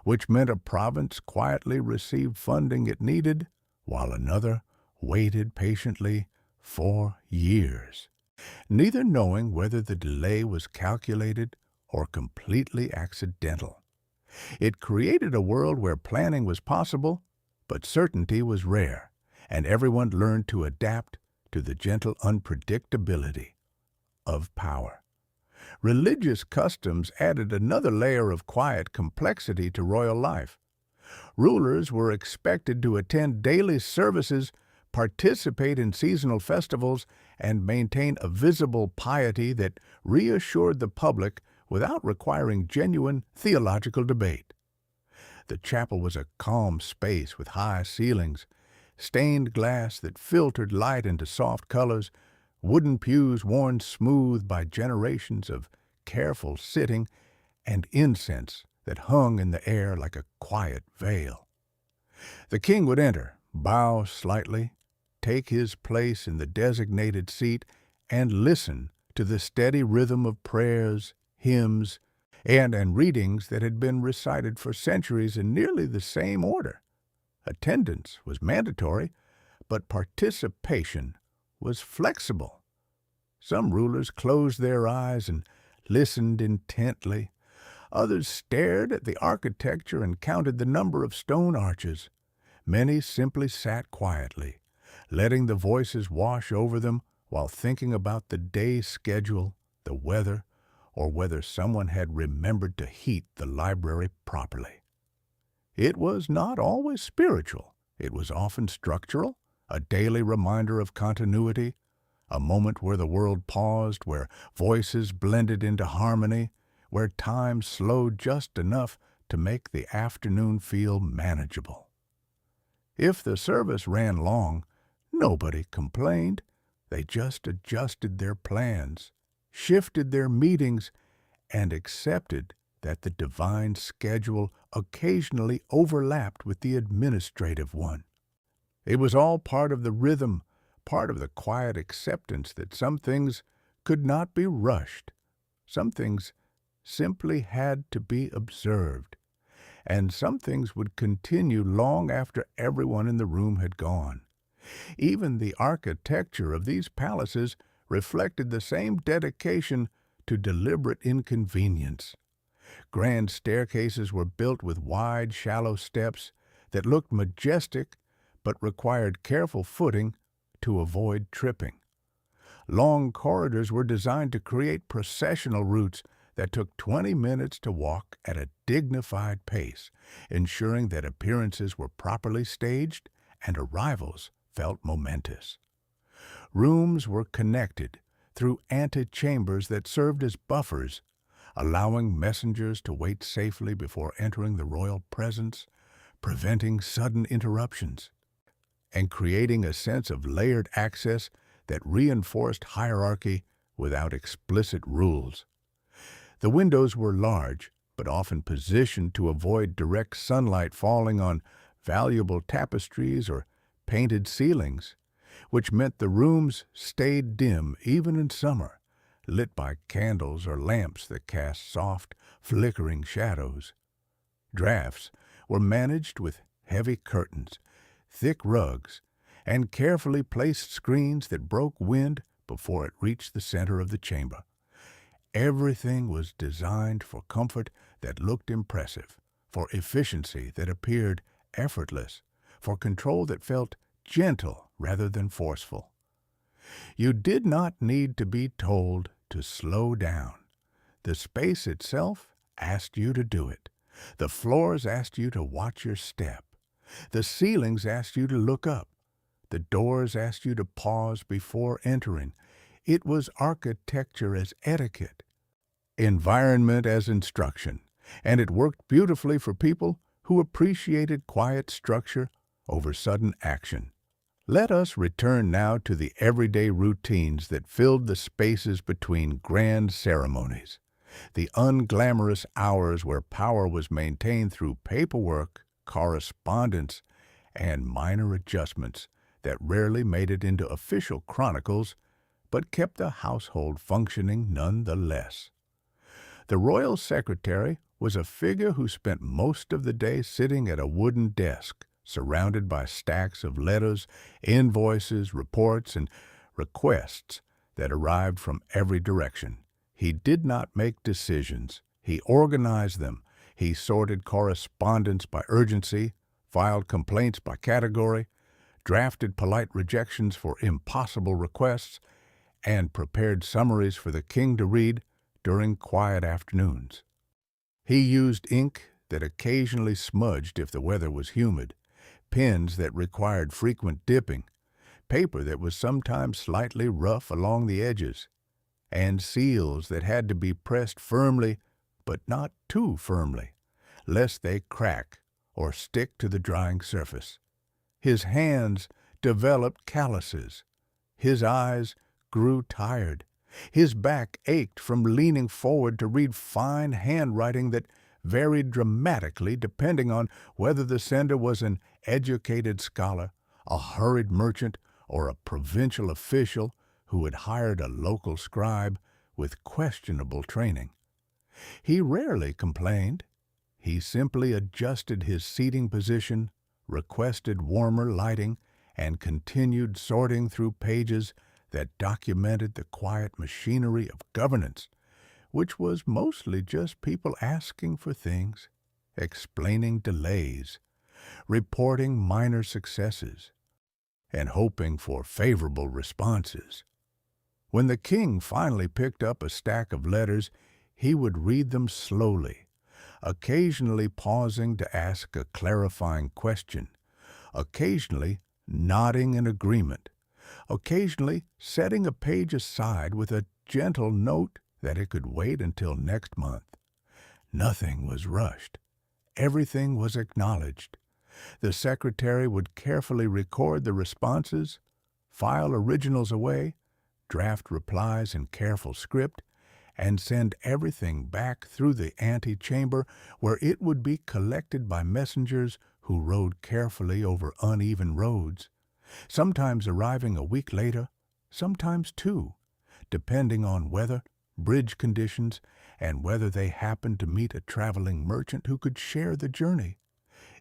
which meant a province quietly received funding it needed, while another waited patiently for years, neither knowing whether the delay was calculated or completely accidental. It created a world where planning was possible, but certainty was rare, and everyone learned to adapt to the gentle unpredictability of power. Religious customs added another layer of quiet complexity to royal life. Rulers were expected to attend daily services, participate in seasonal festivals, and maintain a visible piety that reassured the public without requiring genuine theological debate. The chapel was a calm space with high ceilings, stained glass that filtered light into soft colors, wooden pews worn smooth by generations of careful sitting, and incense that hung in the air like a quiet veil. The king would enter, bow slightly, take his place in the designated seat, and listen to the steady rhythm of prayers, hymns, and readings that had been recited for centuries in nearly the same order. Attendance was mandatory, but participation was flexible. Some rulers closed their eyes and listened intently. Others stared at the architecture and counted the number of stone arches. Many simply sat quietly, letting the voices wash over them while thinking about the day's schedule, the weather, or whether someone had remembered to heat the library properly. It was not always spiritual. It was often structural, a daily reminder of continuity, a moment where the world paused, where voices blended into harmony, where time slowed just enough to make the afternoon feel manageable. If the service ran long, nobody complained. They just adjusted their plans, shifted their meetings, and accepted that the divine schedule occasionally overlapped with the administrative one. It was all part of the rhythm, part of the quiet acceptance that some things could not be rushed. Some things simply had to be observed, and some things would continue long after everyone in the room had gone. Even the architecture of these palaces reflected the same dedication to deliberate inconvenience. Grand staircases were built with wide, shallow steps that looked majestic but required careful footing to avoid tripping. Long corridors were designed to create processional routes that took 20 minutes to walk at a dignified pace, ensuring that appearances were properly staged and arrivals felt momentous. Rooms were connected through antechambers that served as buffers, allowing messengers to wait safely before entering the royal presence, preventing sudden interruptions, and creating a sense of layered access that reinforced hierarchy without explicit rules. The windows were large, but often positioned to avoid direct sunlight falling on valuable tapestries or painted ceilings, which meant the rooms stayed dim even in summer, lit by candles or lamps that cast soft, flickering shadows. Drafts were managed with heavy curtains, thick rugs, and carefully placed screens that broke wind before it reached the center of the chamber. Everything was designed for comfort that looked impressive, for efficiency that appeared effortless, for control that felt gentle rather than forceful. You did not need to be told to slow down. The space itself asked you to do it. The floors asked you to watch your step. The ceilings asked you to look up. The doors asked you to pause before entering. It was architecture as etiquette, environment as instruction, and it worked beautifully for people who appreciated quiet structure over sudden action. Let us return now to the everyday routines that filled the spaces between grand ceremonies, the unglamorous hours where power was maintained through paperwork, correspondence, and minor adjustments that rarely made it into official chronicles but kept the household functioning nonetheless. The royal secretary was a figure who spent most of the day sitting at a wooden desk, surrounded by stacks of letters, invoices, reports, and requests that arrived from every direction. He did not make decisions. He organized them. He sorted correspondence by urgency, filed complaints by category, drafted polite rejections for impossible requests, and prepared summaries for the king to read during quiet afternoons. He used ink that occasionally smudged if the weather was humid, pens that required frequent dipping, paper that was sometimes slightly rough along the edges, and seals that had to be pressed firmly but not too firmly, lest they crack or stick to the drying surface. His hands developed calluses. His eyes grew tired. His back ached from leaning forward to read fine handwriting that varied dramatically depending on whether the sender was an educated scholar, a hurried merchant, or a provincial official who had hired a local scribe with questionable training. He rarely complained. He simply adjusted his seating position, requested warmer lighting, and continued sorting through pages that documented the quiet machinery of governance, which was mostly just people asking for things, explaining delays, reporting minor successes, and hoping for favorable responses. When the king finally picked up a stack of letters, He would read them slowly, occasionally pausing to ask a clarifying question, occasionally nodding in agreement, occasionally setting a page aside with a gentle note that it could wait until next month. Nothing was rushed. Everything was acknowledged. The secretary would carefully record the responses, file originals away, draft replies in careful script, and send everything back through the antechamber where it would be collected by messengers who rode carefully over uneven roads, sometimes arriving a week later, sometimes two, depending on weather, bridge conditions, and whether they happened to meet a traveling merchant who could share the journey.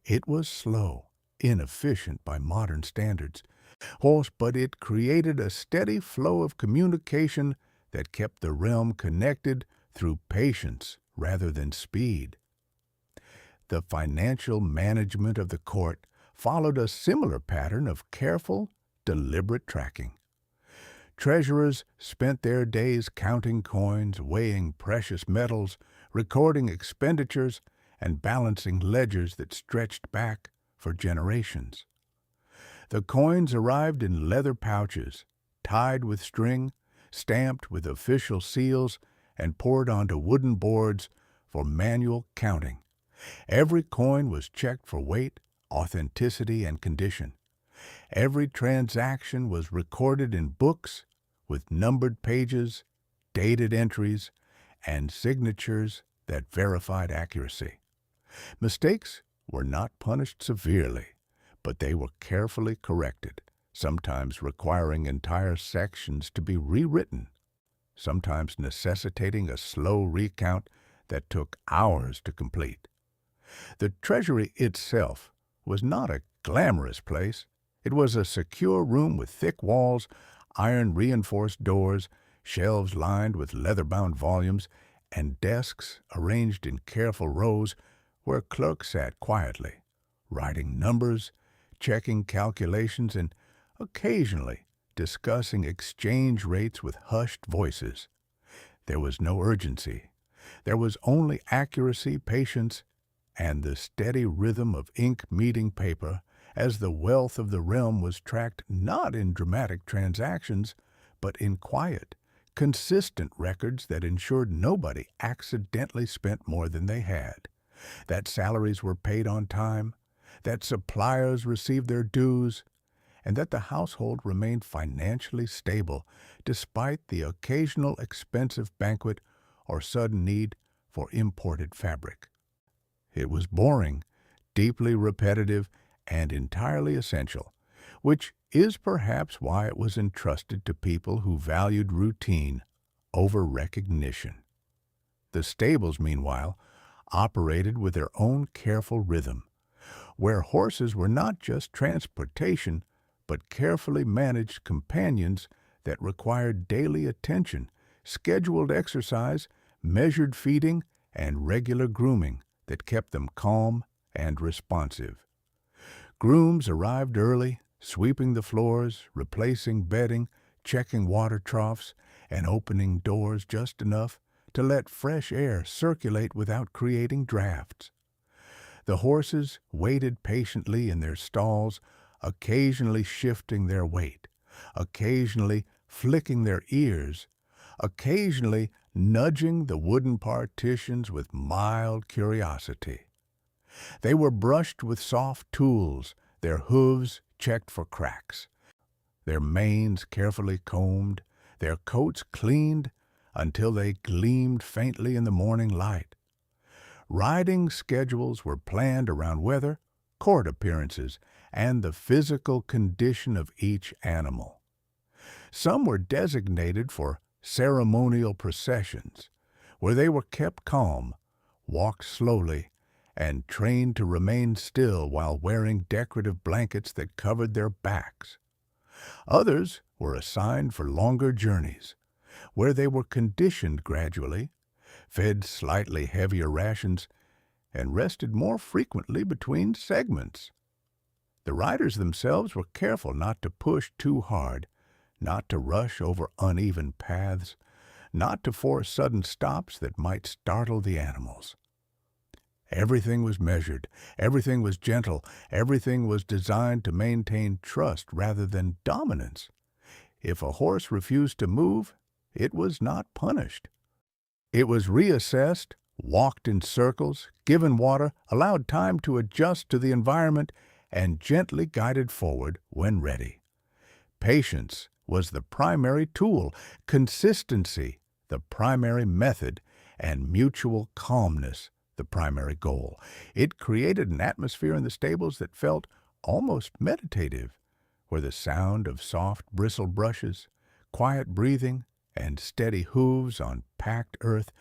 It was slow, inefficient by modern standards, but it created a steady flow of communication that kept the realm connected through patience rather than speed. The financial management of the court followed a similar pattern of careful, deliberate tracking. Treasurers spent their days counting coins, weighing precious metals, recording expenditures, and balancing ledgers that stretched back for generations. The coins arrived in leather pouches, tied with string, stamped with official seals, and poured onto wooden boards for manual counting. Every coin was checked for weight, authenticity, and condition. Every transaction was recorded in books with numbered pages, dated entries, and signatures that verified accuracy. Mistakes were not punished severely, but they were carefully corrected, sometimes requiring entire sections to be rewritten, sometimes necessitating a slow recount that took hours to complete. The treasury itself was not a glamorous place. It was a secure room with thick walls, iron-reinforced doors, shelves lined with leather-bound volumes, and desks arranged in careful rows where clerks sat quietly, writing numbers, checking calculations, and occasionally discussing exchange rates with hushed voices. There was no urgency. There was only accuracy, patience, and the steady rhythm of ink meeting paper as the wealth of the realm was tracked not in dramatic transactions, but in quiet, consistent records that ensured nobody accidentally spent more than they had, that salaries were paid on time, that suppliers received their dues, and that the household remained financially stable despite the occasional expensive banquet or sudden need for imported fabric. It was boring, deeply repetitive, and entirely essential, which is perhaps why it was entrusted to people who valued routine over recognition. The stables, meanwhile, operated with their own careful rhythm, where horses were not just transportation, but carefully managed companions that required daily attention, scheduled exercise, measured feeding, and regular grooming that kept them calm and responsive. Grooms arrived early, sweeping the floors, replacing bedding, checking water troughs, and opening doors just enough to let fresh air circulate without creating drafts. The horses waited patiently in their stalls, occasionally shifting their weight, occasionally flicking their ears, occasionally nudging the wooden partitions with mild curiosity. They were brushed with soft tools, their hooves checked for cracks, their manes carefully combed, their coats cleaned until they gleamed faintly in the morning light. Riding schedules were planned around weather, court appearances, and the physical condition of each animal. Some were designated for ceremonial processions, where they were kept calm, walked slowly, and trained to remain still while wearing decorative blankets that covered their backs. Others were assigned for longer journeys, where they were conditioned gradually, fed slightly heavier rations, and rested more frequently between segments. The riders themselves were careful not to push too hard, not to rush over uneven paths, not to force sudden stops that might startle the animals. Everything was measured, everything was gentle, everything was designed to maintain trust rather than dominance. If a horse refused to move, it was not punished. It was reassessed, walked in circles, given water, allowed time to adjust to the environment, and gently guided forward when ready. Patience was the primary tool, consistency the primary method, and mutual calmness the primary goal. It created an atmosphere in the stables that felt almost meditative, where the sound of soft bristle brushes, quiet breathing, and steady hooves on packed earth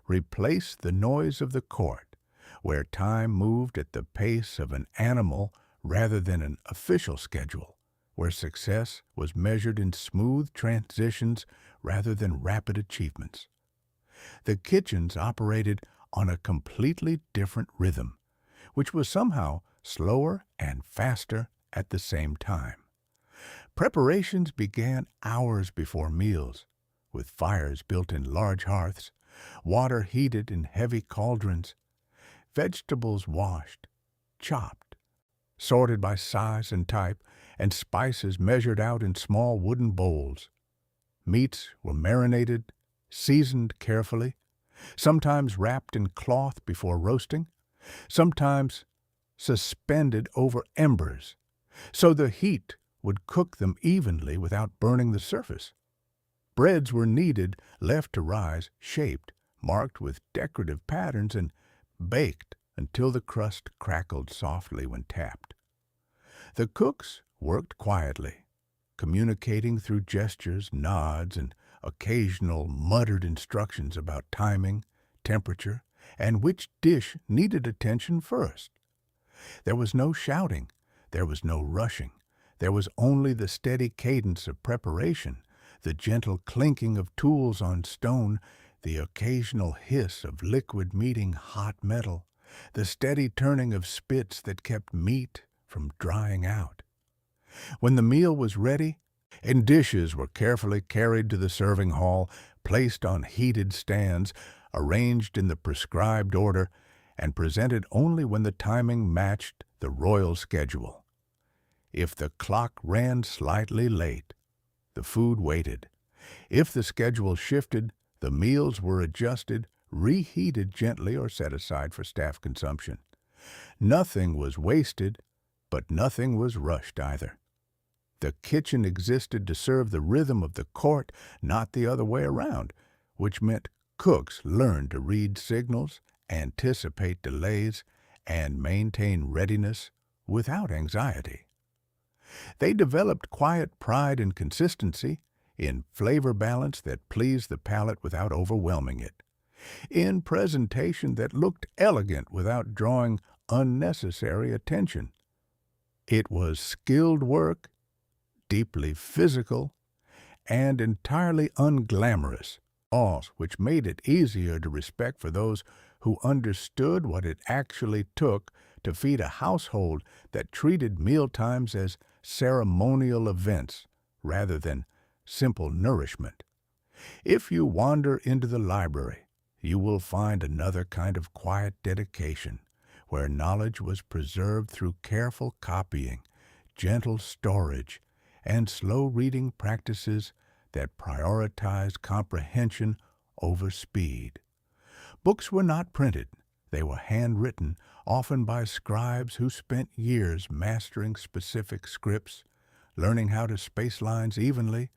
replaced the noise of the court, where time moved at the pace of an animal rather than an official schedule, where success was measured in smooth transitions rather than rapid achievements. The kitchens operated on a completely different rhythm, which was somehow slower and faster at the same time. Preparations began hours before meals, with fires built in large hearths, water heated in heavy cauldrons, vegetables washed, chopped, sorted by size and type, and spices measured out in small wooden bowls. Meats were marinated, seasoned carefully, sometimes wrapped in cloth before roasting, sometimes suspended over embers, so the heat would cook them evenly without burning the surface. Breads were kneaded, left to rise, shaped, marked with decorative patterns, and baked until the crust crackled softly when tapped. The cooks worked quietly, communicating through gestures, nods, and occasional muttered instructions about timing, temperature, and which dish needed attention first. There was no shouting, there was no rushing, there was only the steady cadence of preparation, the gentle clinking of tools on stone, the occasional hiss of liquid meeting hot metal, the steady turning of spits that kept meat from drying out. When the meal was ready, and dishes were carefully carried to the serving hall, placed on heated stands, arranged in the prescribed order, and presented only when the timing matched the royal schedule. If the clock ran slightly late, the food waited. If the schedule shifted, the meals were adjusted, reheated gently, or set aside for staff consumption. Nothing was wasted, but nothing was rushed either. The kitchen existed to serve the rhythm of the court, not the other way around, which meant cooks learned to read signals, anticipate delays, and maintain readiness without anxiety. They developed quiet pride and consistency, in flavor balance that pleased the palate without overwhelming it, in presentation that looked elegant without drawing unnecessary attention. It was skilled work, deeply physical, and entirely unglamorous, all which made it easier to respect for those who understood what it actually took to feed a household that treated mealtimes as ceremonial events rather than simple nourishment. If you wander into the library, you will find another kind of quiet dedication, where knowledge was preserved through careful copying, gentle storage, and slow reading practices that prioritized comprehension over speed. Books were not printed. They were handwritten, often by scribes who spent years mastering specific scripts, learning how to space lines evenly,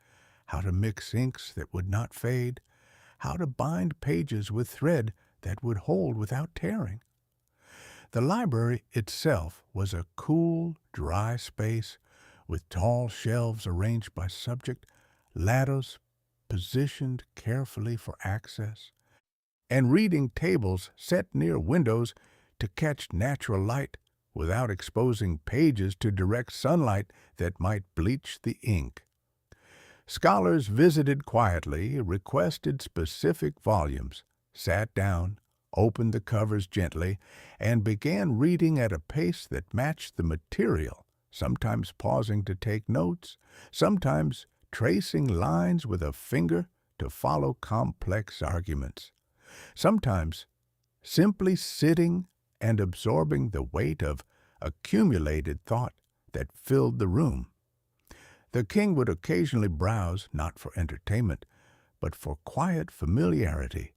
how to mix inks that would not fade, how to bind pages with thread that would hold without tearing. The library itself was a cool, dry space with tall shelves arranged by subject, ladders positioned carefully for access, and reading tables set near windows to catch natural light without exposing pages to direct sunlight that might bleach the ink. Scholars visited quietly, requested specific volumes, sat down, opened the covers gently, and began reading at a pace that matched the material, sometimes pausing to take notes, sometimes tracing lines with a finger to follow complex arguments. Sometimes simply sitting and absorbing the weight of accumulated thought that filled the room. The king would occasionally browse not for entertainment, but for quiet familiarity,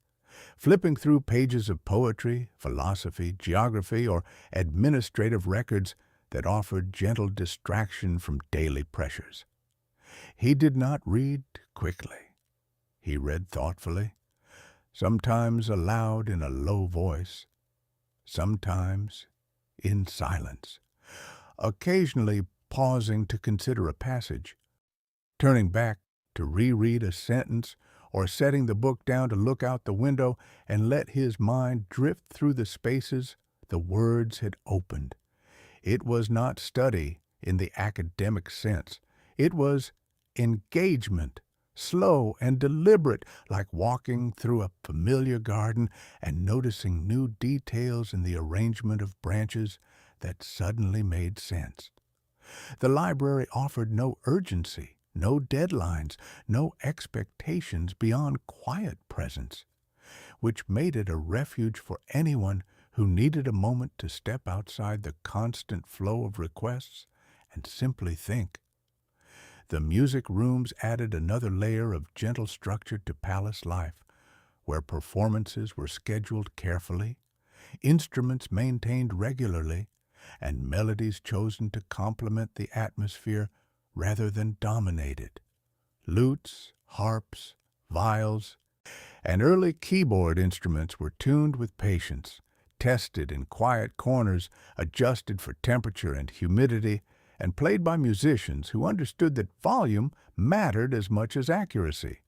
flipping through pages of poetry, philosophy, geography, or administrative records that offered gentle distraction from daily pressures. He did not read quickly. He read thoughtfully, sometimes aloud in a low voice, sometimes in silence, occasionally pausing to consider a passage, turning back to reread a sentence, or setting the book down to look out the window and let his mind drift through the spaces the words had opened. It was not study in the academic sense. It was engagement, slow and deliberate, like walking through a familiar garden and noticing new details in the arrangement of branches that suddenly made sense. The library offered no urgency, no deadlines, no expectations beyond quiet presence, which made it a refuge for anyone who needed a moment to step outside the constant flow of requests and simply think. The music rooms added another layer of gentle structure to palace life, where performances were scheduled carefully, instruments maintained regularly, and melodies chosen to complement the atmosphere rather than dominate it. Lutes, harps, viols, and early keyboard instruments were tuned with patience, tested in quiet corners, adjusted for temperature and humidity, and played by musicians who understood that volume mattered as much as accuracy.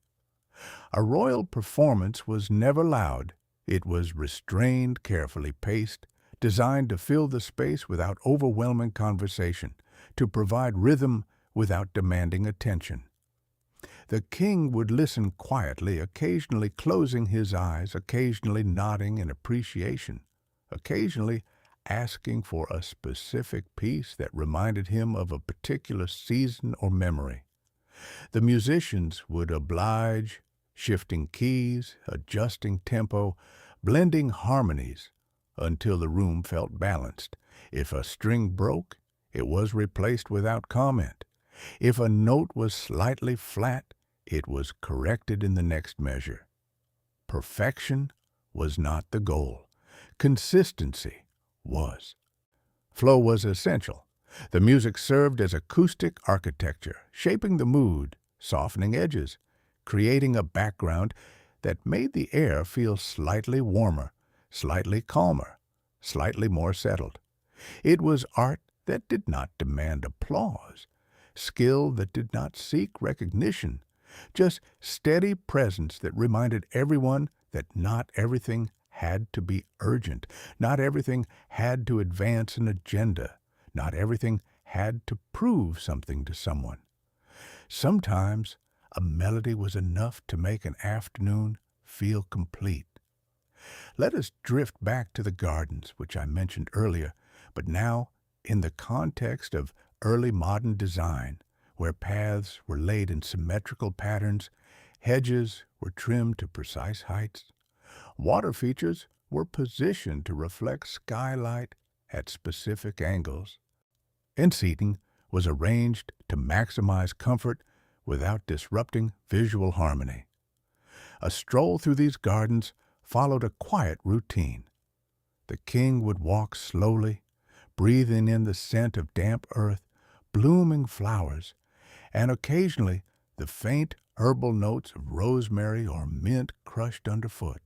A royal performance was never loud. It was restrained, carefully paced, designed to fill the space without overwhelming conversation, to provide rhythm without demanding attention. The king would listen quietly, occasionally closing his eyes, occasionally nodding in appreciation, occasionally asking for a specific piece that reminded him of a particular season or memory. The musicians would oblige, shifting keys, adjusting tempo, blending harmonies until the room felt balanced. If a string broke, it was replaced without comment. If a note was slightly flat, it was corrected in the next measure. Perfection was not the goal. Consistency was. Flow was essential. The music served as acoustic architecture, shaping the mood, softening edges, creating a background that made the air feel slightly warmer, slightly calmer, slightly more settled. It was art that did not demand applause, skill that did not seek recognition, just steady presence that reminded everyone that not everything had to be urgent, not everything had to advance an agenda, not everything had to prove something to someone. Sometimes a melody was enough to make an afternoon feel complete. Let us drift back to the gardens, which I mentioned earlier, but now in the context of early modern design, where paths were laid in symmetrical patterns, hedges were trimmed to precise heights, water features were positioned to reflect skylight at specific angles, and seating was arranged to maximize comfort without disrupting visual harmony. A stroll through these gardens followed a quiet routine. The king would walk slowly, breathing in the scent of damp earth, blooming flowers, and occasionally the faint herbal notes of rosemary or mint crushed underfoot.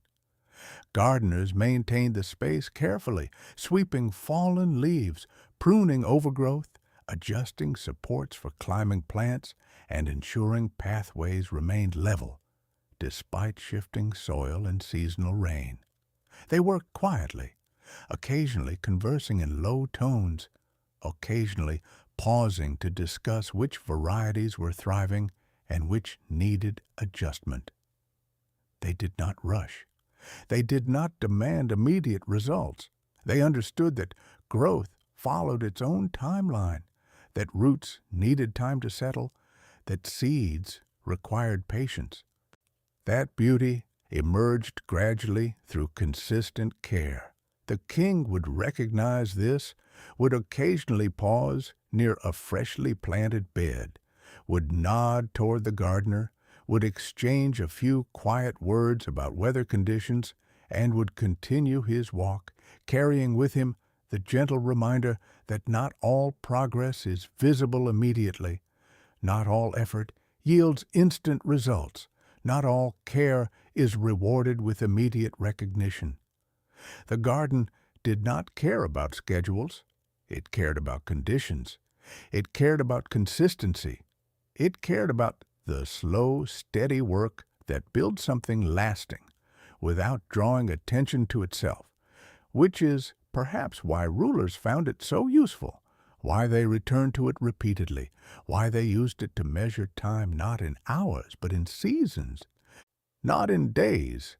Gardeners maintained the space carefully, sweeping fallen leaves, pruning overgrowth, adjusting supports for climbing plants, and ensuring pathways remained level, despite shifting soil and seasonal rain. They worked quietly, occasionally conversing in low tones, occasionally pausing to discuss which varieties were thriving and which needed adjustment. They did not rush. They did not demand immediate results. They understood that growth followed its own timeline, that roots needed time to settle, that seeds required patience. That beauty emerged gradually through consistent care. The king would recognize this, would occasionally pause near a freshly planted bed, would nod toward the gardener, would exchange a few quiet words about weather conditions, and would continue his walk, carrying with him the gentle reminder that not all progress is visible immediately, not all effort yields instant results, not all care is rewarded with immediate recognition. The garden did not care about schedules. It cared about conditions. It cared about consistency. It cared about the slow, steady work that builds something lasting without drawing attention to itself, which is perhaps why rulers found it so useful, why they returned to it repeatedly, why they used it to measure time not in hours but in seasons, not in days,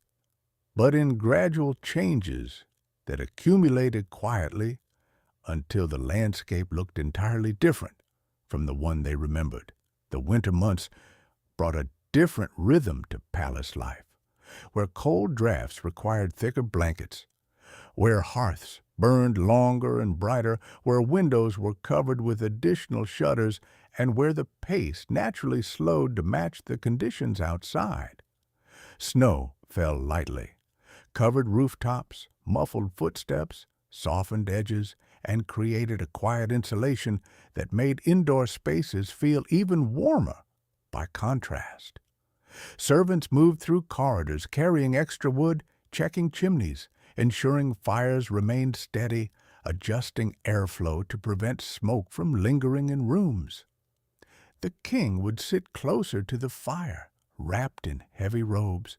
but in gradual changes that accumulated quietly until the landscape looked entirely different from the one they remembered. The winter months brought a different rhythm to palace life, where cold drafts required thicker blankets, where hearths burned longer and brighter, where windows were covered with additional shutters, and where the pace naturally slowed to match the conditions outside. Snow fell lightly, covered rooftops, muffled footsteps, softened edges, and created a quiet insulation that made indoor spaces feel even warmer by contrast. Servants moved through corridors carrying extra wood, checking chimneys, ensuring fires remained steady, adjusting airflow to prevent smoke from lingering in rooms. The king would sit closer to the fire, wrapped in heavy robes,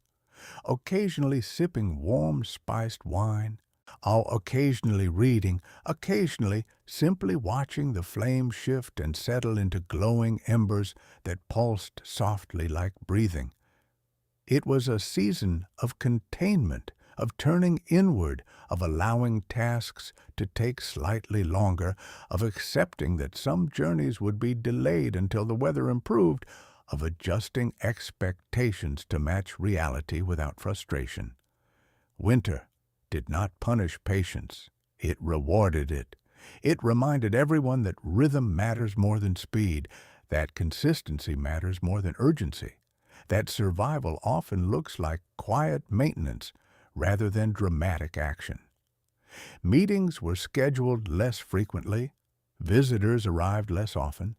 occasionally sipping warm spiced wine, occasionally reading, occasionally simply watching the flame shift and settle into glowing embers that pulsed softly like breathing. It was a season of containment, of turning inward, of allowing tasks to take slightly longer, of accepting that some journeys would be delayed until the weather improved, of adjusting expectations to match reality without frustration. Winter did not punish patience. It rewarded it. It reminded everyone that rhythm matters more than speed, that consistency matters more than urgency, that survival often looks like quiet maintenance rather than dramatic action. Meetings were scheduled less frequently. Visitors arrived less often.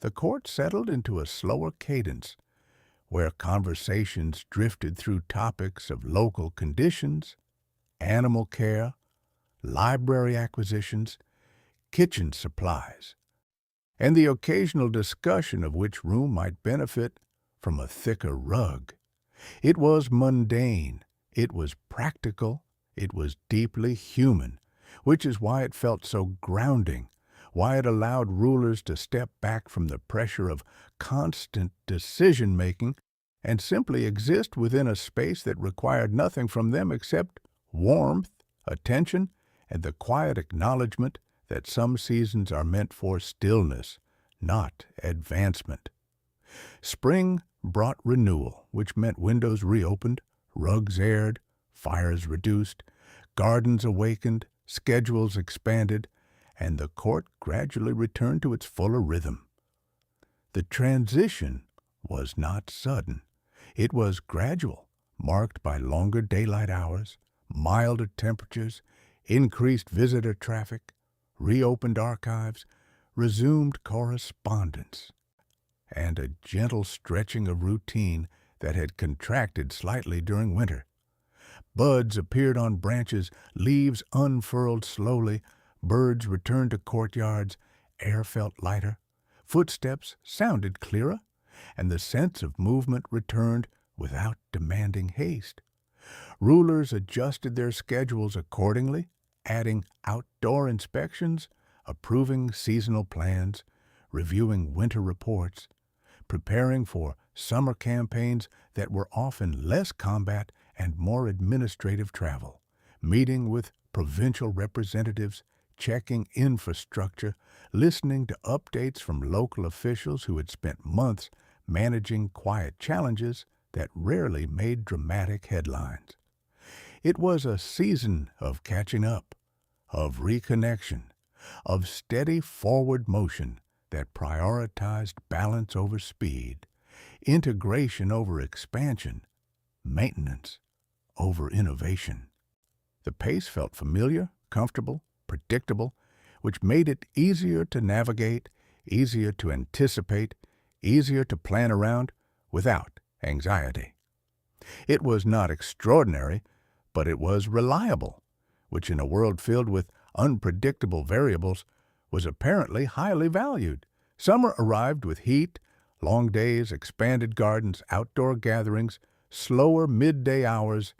The court settled into a slower cadence, where conversations drifted through topics of local conditions, animal care, library acquisitions, kitchen supplies, and the occasional discussion of which room might benefit from a thicker rug. It was mundane, it was practical, it was deeply human, which is why it felt so grounding, why it allowed rulers to step back from the pressure of constant decision-making and simply exist within a space that required nothing from them except warmth, attention, and the quiet acknowledgement that some seasons are meant for stillness, not advancement. Spring brought renewal, which meant windows reopened, rugs aired, fires reduced, gardens awakened, schedules expanded, and the court gradually returned to its fuller rhythm. The transition was not sudden. It was gradual, marked by longer daylight hours, milder temperatures, increased visitor traffic, reopened archives, resumed correspondence, and a gentle stretching of routine that had contracted slightly during winter. Buds appeared on branches, leaves unfurled slowly, birds returned to courtyards, air felt lighter, footsteps sounded clearer, and the sense of movement returned without demanding haste. Rulers adjusted their schedules accordingly, adding outdoor inspections, approving seasonal plans, reviewing winter reports, preparing for summer campaigns that were often less combat and more administrative travel, meeting with provincial representatives, checking infrastructure, listening to updates from local officials who had spent months managing quiet challenges that rarely made dramatic headlines. It was a season of catching up, of reconnection, of steady forward motion that prioritized balance over speed, integration over expansion, maintenance over innovation. The pace felt familiar, comfortable, predictable, which made it easier to navigate, easier to anticipate, easier to plan around without anxiety. It was not extraordinary, but it was reliable, which in a world filled with unpredictable variables was apparently highly valued. Summer arrived with heat, long days, expanded gardens, outdoor gatherings, slower midday hours,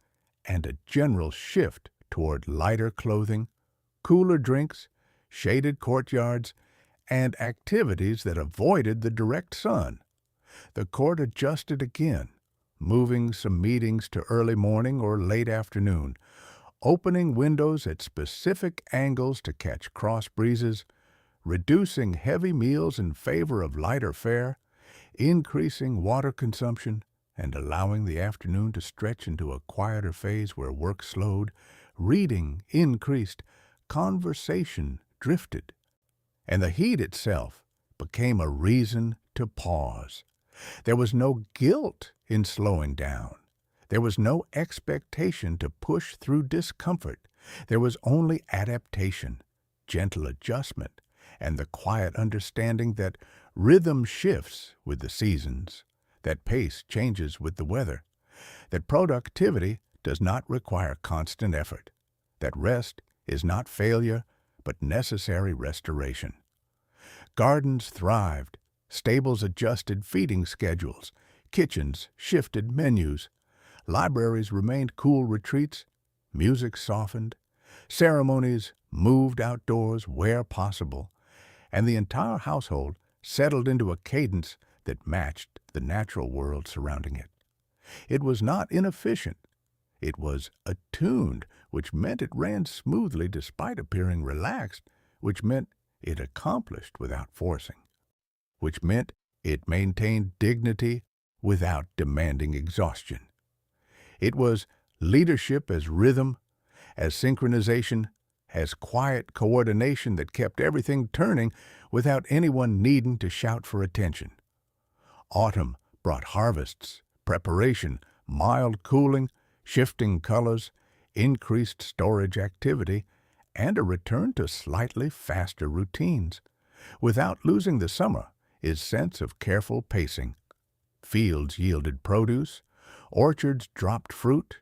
and a general shift toward lighter clothing, cooler drinks, shaded courtyards, and activities that avoided the direct sun. The court adjusted again, moving some meetings to early morning or late afternoon, opening windows at specific angles to catch cross breezes, reducing heavy meals in favor of lighter fare, increasing water consumption, and allowing the afternoon to stretch into a quieter phase where work slowed, reading increased, conversation drifted, and the heat itself became a reason to pause. There was no guilt in slowing down. There was no expectation to push through discomfort. There was only adaptation, gentle adjustment, and the quiet understanding that rhythm shifts with the seasons, that pace changes with the weather, that productivity does not require constant effort, that rest is not failure but necessary restoration. Gardens thrived, stables adjusted feeding schedules, kitchens shifted menus, libraries remained cool retreats, music softened, ceremonies moved outdoors where possible, and the entire household settled into a cadence that matched the natural world surrounding it. It was not inefficient. It was attuned, which meant it ran smoothly despite appearing relaxed, which meant it accomplished without forcing, which meant it maintained dignity without demanding exhaustion. It was leadership as rhythm, as synchronization, as quiet coordination that kept everything turning without anyone needing to shout for attention. Autumn brought harvests, preparation, mild cooling, shifting colors, increased storage activity, and a return to slightly faster routines. Without losing the summer is sense of careful pacing. Fields yielded produce, orchards dropped fruit,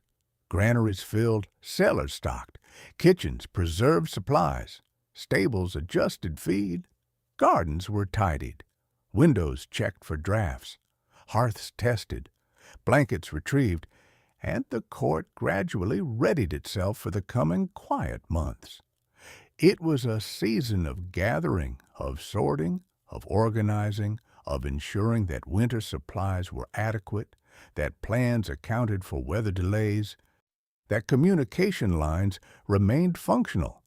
granaries filled, cellars stocked, kitchens preserved supplies, stables adjusted feed, gardens were tidied, windows checked for drafts, hearths tested, blankets retrieved, and the court gradually readied itself for the coming quiet months. It was a season of gathering, of sorting, of organizing, of ensuring that winter supplies were adequate, that plans accounted for weather delays, that communication lines remained functional,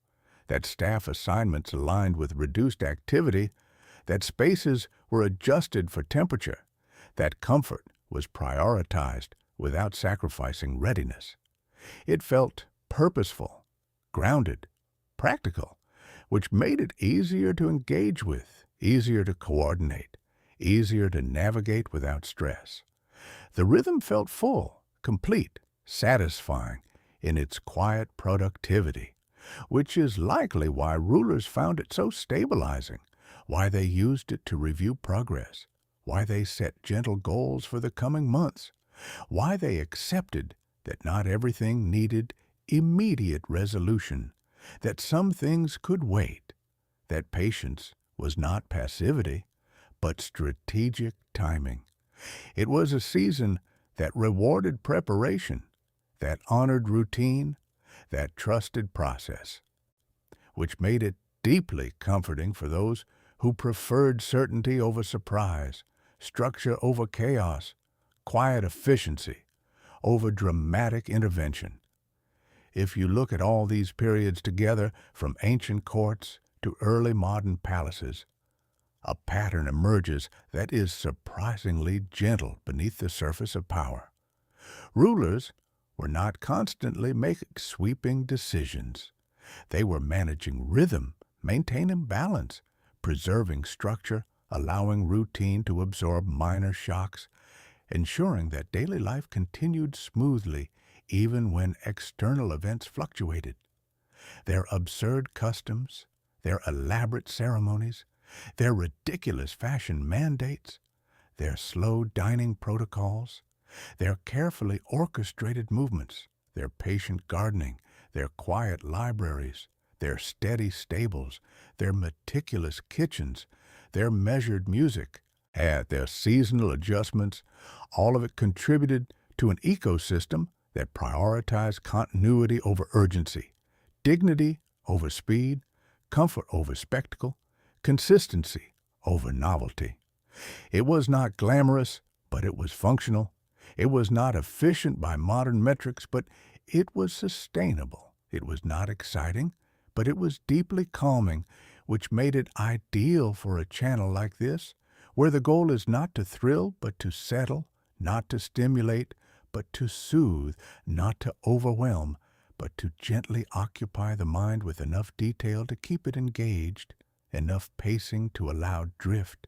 that staff assignments aligned with reduced activity, that spaces were adjusted for temperature, that comfort was prioritized without sacrificing readiness. It felt purposeful, grounded, practical, which made it easier to engage with, easier to coordinate, easier to navigate without stress. The rhythm felt full, complete, satisfying in its quiet productivity, which is likely why rulers found it so stabilizing, why they used it to review progress, why they set gentle goals for the coming months, why they accepted that not everything needed immediate resolution, that some things could wait, that patience was not passivity, but strategic timing. It was a season that rewarded preparation, that honored routine, that trusted process, which made it deeply comforting for those who preferred certainty over surprise, structure over chaos, quiet efficiency over dramatic intervention. If you look at all these periods together, from ancient courts to early modern palaces, a pattern emerges that is surprisingly gentle beneath the surface of power. Rulers were not constantly making sweeping decisions. They were managing rhythm, maintaining balance, preserving structure, allowing routine to absorb minor shocks, ensuring that daily life continued smoothly even when external events fluctuated. Their absurd customs, their elaborate ceremonies, their ridiculous fashion mandates, their slow dining protocols, their carefully orchestrated movements, their patient gardening, their quiet libraries, their steady stables, their meticulous kitchens, their measured music, and their seasonal adjustments, all of it contributed to an ecosystem that prioritized continuity over urgency, dignity over speed, comfort over spectacle, consistency over novelty. It was not glamorous, but it was functional. It was not efficient by modern metrics, but it was sustainable. It was not exciting, but it was deeply calming, which made it ideal for a channel like this, where the goal is not to thrill, but to settle, not to stimulate, but to soothe, not to overwhelm, but to gently occupy the mind with enough detail to keep it engaged, enough pacing to allow drift,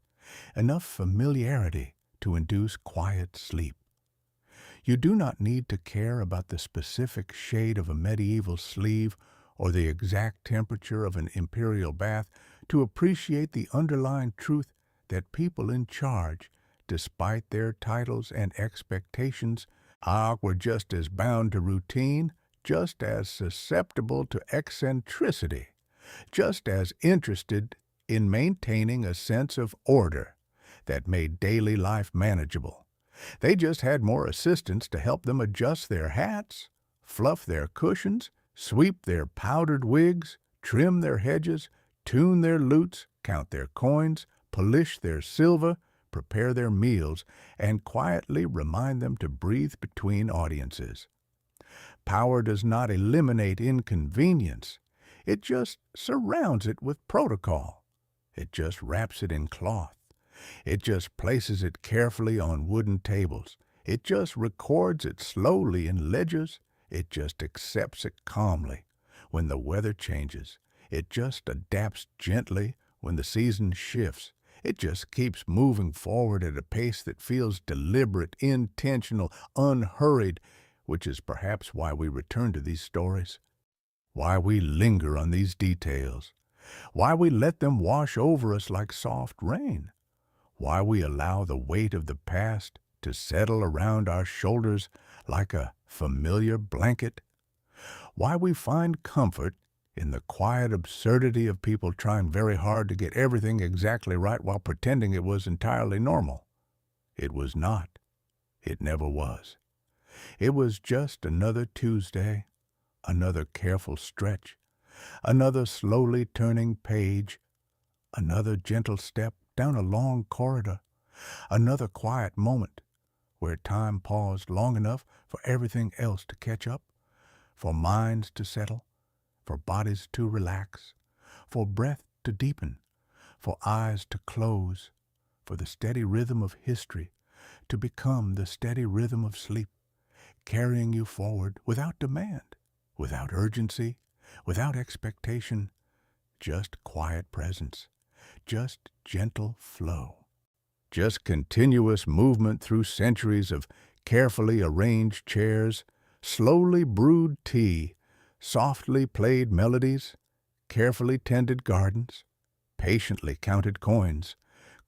enough familiarity to induce quiet sleep. You do not need to care about the specific shade of a medieval sleeve or the exact temperature of an imperial bath to appreciate the underlying truth that people in charge, despite their titles and expectations, were just as bound to routine, just as susceptible to eccentricity, just as interested in maintaining a sense of order that made daily life manageable. They just had more assistants to help them adjust their hats, fluff their cushions, sweep their powdered wigs, trim their hedges, tune their lutes, count their coins, polish their silver, prepare their meals, and quietly remind them to breathe between audiences. Power does not eliminate inconvenience. It just surrounds it with protocol. It just wraps it in cloth. It just places it carefully on wooden tables. It just records it slowly in ledgers. It just accepts it calmly when the weather changes. It just adapts gently when the season shifts. It just keeps moving forward at a pace that feels deliberate, intentional, unhurried, which is perhaps why we return to these stories, why we linger on these details, why we let them wash over us like soft rain, why we allow the weight of the past to settle around our shoulders like a familiar blanket, why we find comfort in the quiet absurdity of people trying very hard to get everything exactly right while pretending it was entirely normal. It was not. It never was. It was just another Tuesday, another careful stretch, another slowly turning page, another gentle step down a long corridor, another quiet moment where time paused long enough for everything else to catch up, for minds to settle, for bodies to relax, for breath to deepen, for eyes to close, for the steady rhythm of history to become the steady rhythm of sleep, carrying you forward without demand, without urgency, without expectation, just quiet presence, just gentle flow, just continuous movement through centuries of carefully arranged chairs, slowly brewed tea, softly played melodies, carefully tended gardens, patiently counted coins,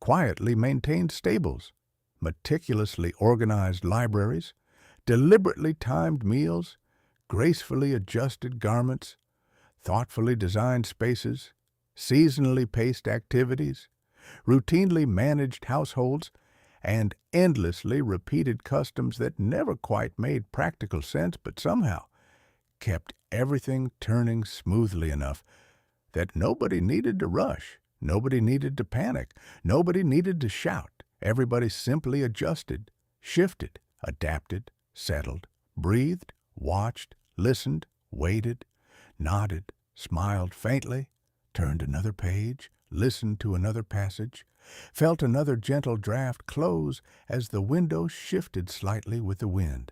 quietly maintained stables, meticulously organized libraries, deliberately timed meals, gracefully adjusted garments, thoughtfully designed spaces, seasonally paced activities, routinely managed households, and endlessly repeated customs that never quite made practical sense but somehow kept everything turning smoothly enough that nobody needed to rush, nobody needed to panic, nobody needed to shout. Everybody simply adjusted, shifted, adapted, settled, breathed, watched, listened, waited, nodded, smiled faintly, turned another page, listened to another passage, felt another gentle draft close as the window shifted slightly with the wind.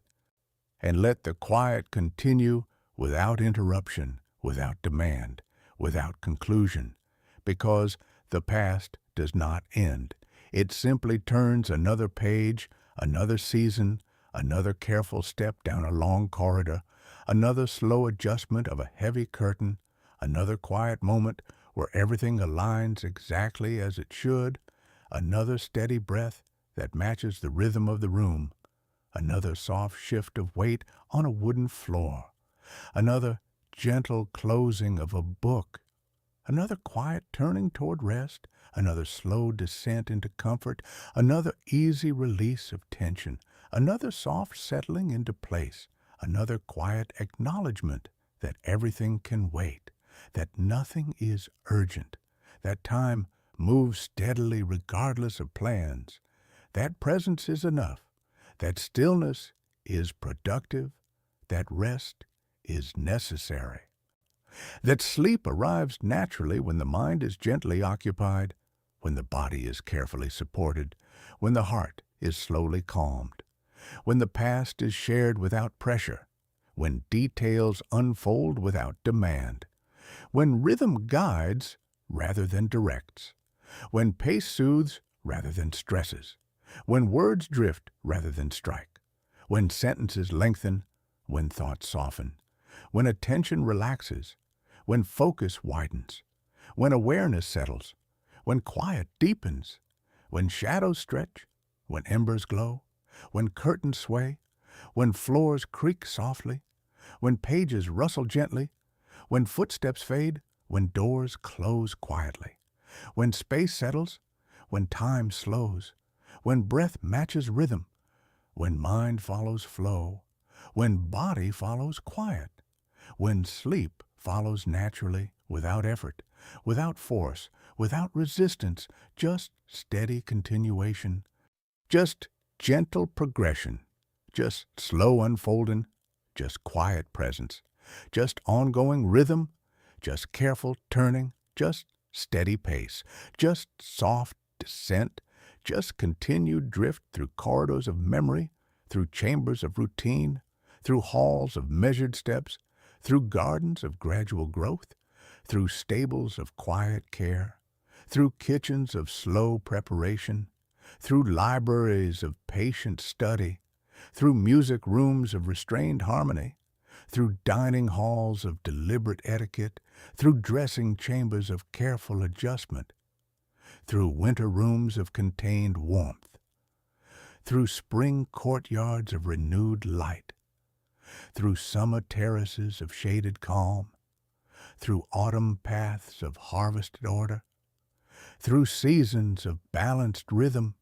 and let the quiet continue without interruption, without demand, without conclusion, because the past does not end. It simply turns another page, another season, another careful step down a long corridor, another slow adjustment of a heavy curtain, another quiet moment where everything aligns exactly as it should, another steady breath that matches the rhythm of the room, another soft shift of weight on a wooden floor, another gentle closing of a book, another quiet turning toward rest, another slow descent into comfort, another easy release of tension, another soft settling into place, another quiet acknowledgement that everything can wait, that nothing is urgent, that time moves steadily regardless of plans, that presence is enough, that stillness is productive, that rest is necessary, that sleep arrives naturally when the mind is gently occupied, when the body is carefully supported, when the heart is slowly calmed, when the past is shared without pressure, when details unfold without demand, when rhythm guides rather than directs, when pace soothes rather than stresses, when words drift rather than strike, when sentences lengthen, when thoughts soften, when attention relaxes, when focus widens, when awareness settles, when quiet deepens, when shadows stretch, when embers glow, when curtains sway, when floors creak softly, when pages rustle gently, when footsteps fade, when doors close quietly, when space settles, when time slows, when breath matches rhythm, when mind follows flow, when body follows quiet, when sleep follows naturally, without effort, without force, without resistance, just steady continuation, just gentle progression, just slow unfolding, just quiet presence, just ongoing rhythm, just careful turning, just steady pace, just soft descent, just continued drift through corridors of memory, through chambers of routine, through halls of measured steps, through gardens of gradual growth, through stables of quiet care, through kitchens of slow preparation, through libraries of patient study, through music rooms of restrained harmony, through dining halls of deliberate etiquette, through dressing chambers of careful adjustment, through winter rooms of contained warmth, through spring courtyards of renewed light, through summer terraces of shaded calm, through autumn paths of harvested order, through seasons of balanced rhythm,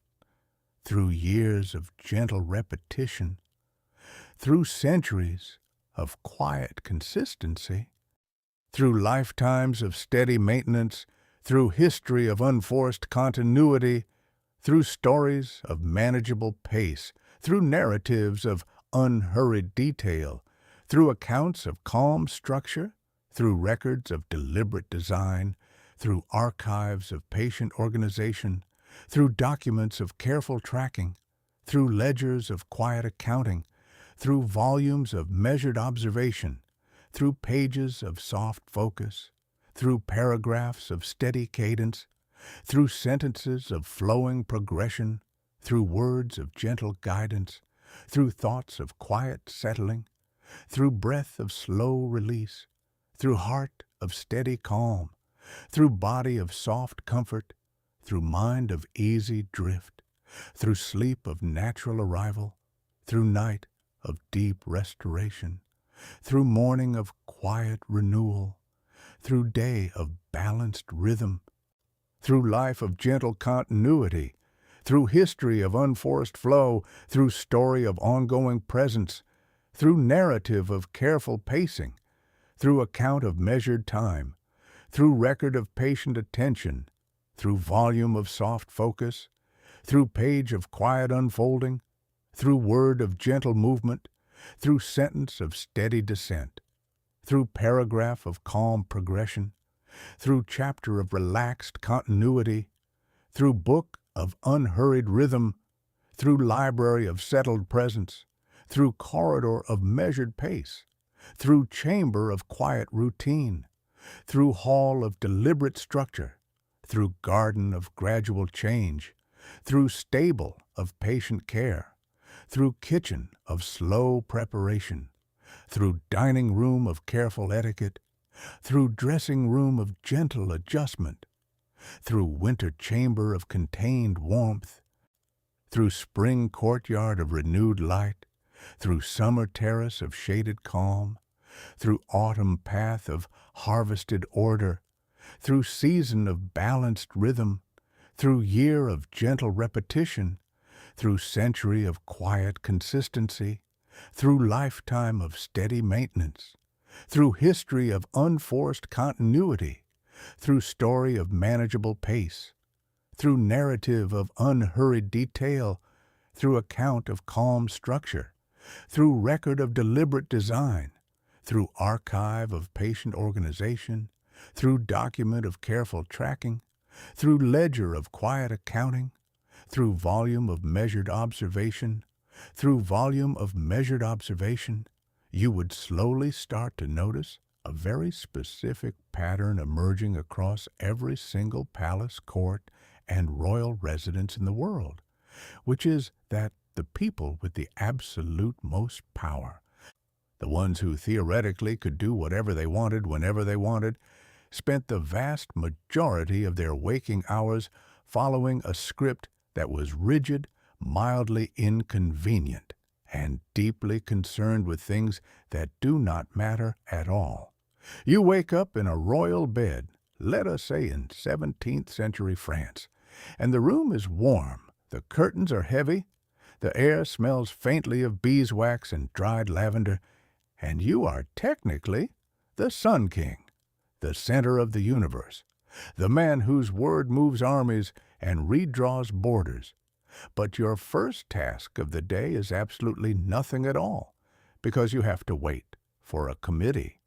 through years of gentle repetition, through centuries of quiet consistency, through lifetimes of steady maintenance, through history of unforced continuity, through stories of manageable pace, through narratives of unhurried detail, through accounts of calm structure, through records of deliberate design, through archives of patient organization, through documents of careful tracking, through ledgers of quiet accounting, through volumes of measured observation, through pages of soft focus, through paragraphs of steady cadence, through sentences of flowing progression, through words of gentle guidance, through thoughts of quiet settling, through breath of slow release, through heart of steady calm, through body of soft comfort, through mind of easy drift, through sleep of natural arrival, through night of deep restoration, through morning of quiet renewal, through day of balanced rhythm, through life of gentle continuity, through history of unforced flow, through story of ongoing presence, through narrative of careful pacing, through account of measured time, through record of patient attention, through volume of soft focus, through page of quiet unfolding, through word of gentle movement, through sentence of steady descent, through paragraph of calm progression, through chapter of relaxed continuity, through book of unhurried rhythm, through library of settled presence, through corridor of measured pace, through chamber of quiet routine, through hall of deliberate structure, through garden of gradual change, through stable of patient care, through kitchen of slow preparation, through dining room of careful etiquette, through dressing room of gentle adjustment, through winter chamber of contained warmth, through spring courtyard of renewed light, through summer terrace of shaded calm, through autumn path of harvested order, through season of balanced rhythm, through year of gentle repetition, through century of quiet consistency, through lifetime of steady maintenance, through history of unforced continuity, through story of manageable pace, through narrative of unhurried detail, through account of calm structure, through record of deliberate design, through archive of patient organization, through document of careful tracking, through ledger of quiet accounting, through volume of measured observation, through volume of measured observation, you would slowly start to notice a very specific pattern emerging across every single palace, court, and royal residence in the world, which is that the people with the absolute most power, the ones who theoretically could do whatever they wanted whenever they wanted, spent the vast majority of their waking hours following a script that was rigid, mildly inconvenient, and deeply concerned with things that do not matter at all. You wake up in a royal bed, let us say in 17th century France, and the room is warm, the curtains are heavy, the air smells faintly of beeswax and dried lavender, and you are technically the Sun King, the center of the universe, the man whose word moves armies and redraws borders. But your first task of the day is absolutely nothing at all, because you have to wait for a committee.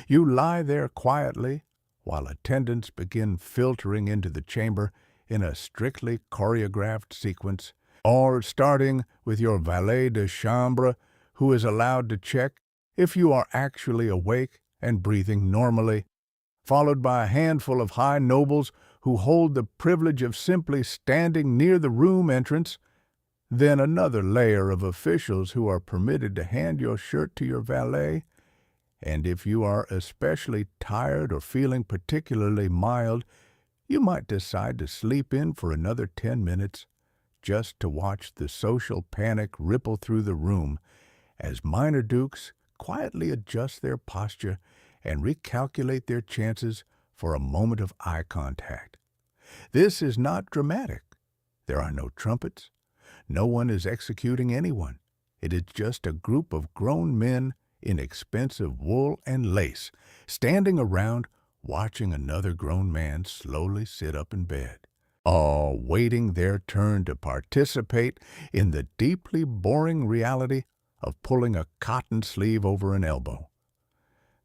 You lie there quietly while attendants begin filtering into the chamber in a strictly choreographed sequence, or starting with your valet de chambre, who is allowed to check if you are actually awake and breathing normally, followed by a handful of high nobles who hold the privilege of simply standing near the room entrance, then another layer of officials who are permitted to hand your shirt to your valet, and if you are especially tired or feeling particularly mild, you might decide to sleep in for another 10 minutes just to watch the social panic ripple through the room as minor dukes quietly adjust their posture and recalculate their chances for a moment of eye contact. This is not dramatic. There are no trumpets. No one is executing anyone. It is just a group of grown men in expensive wool and lace standing around watching another grown man slowly sit up in bed, all waiting their turn to participate in the deeply boring reality of pulling a cotton sleeve over an elbow.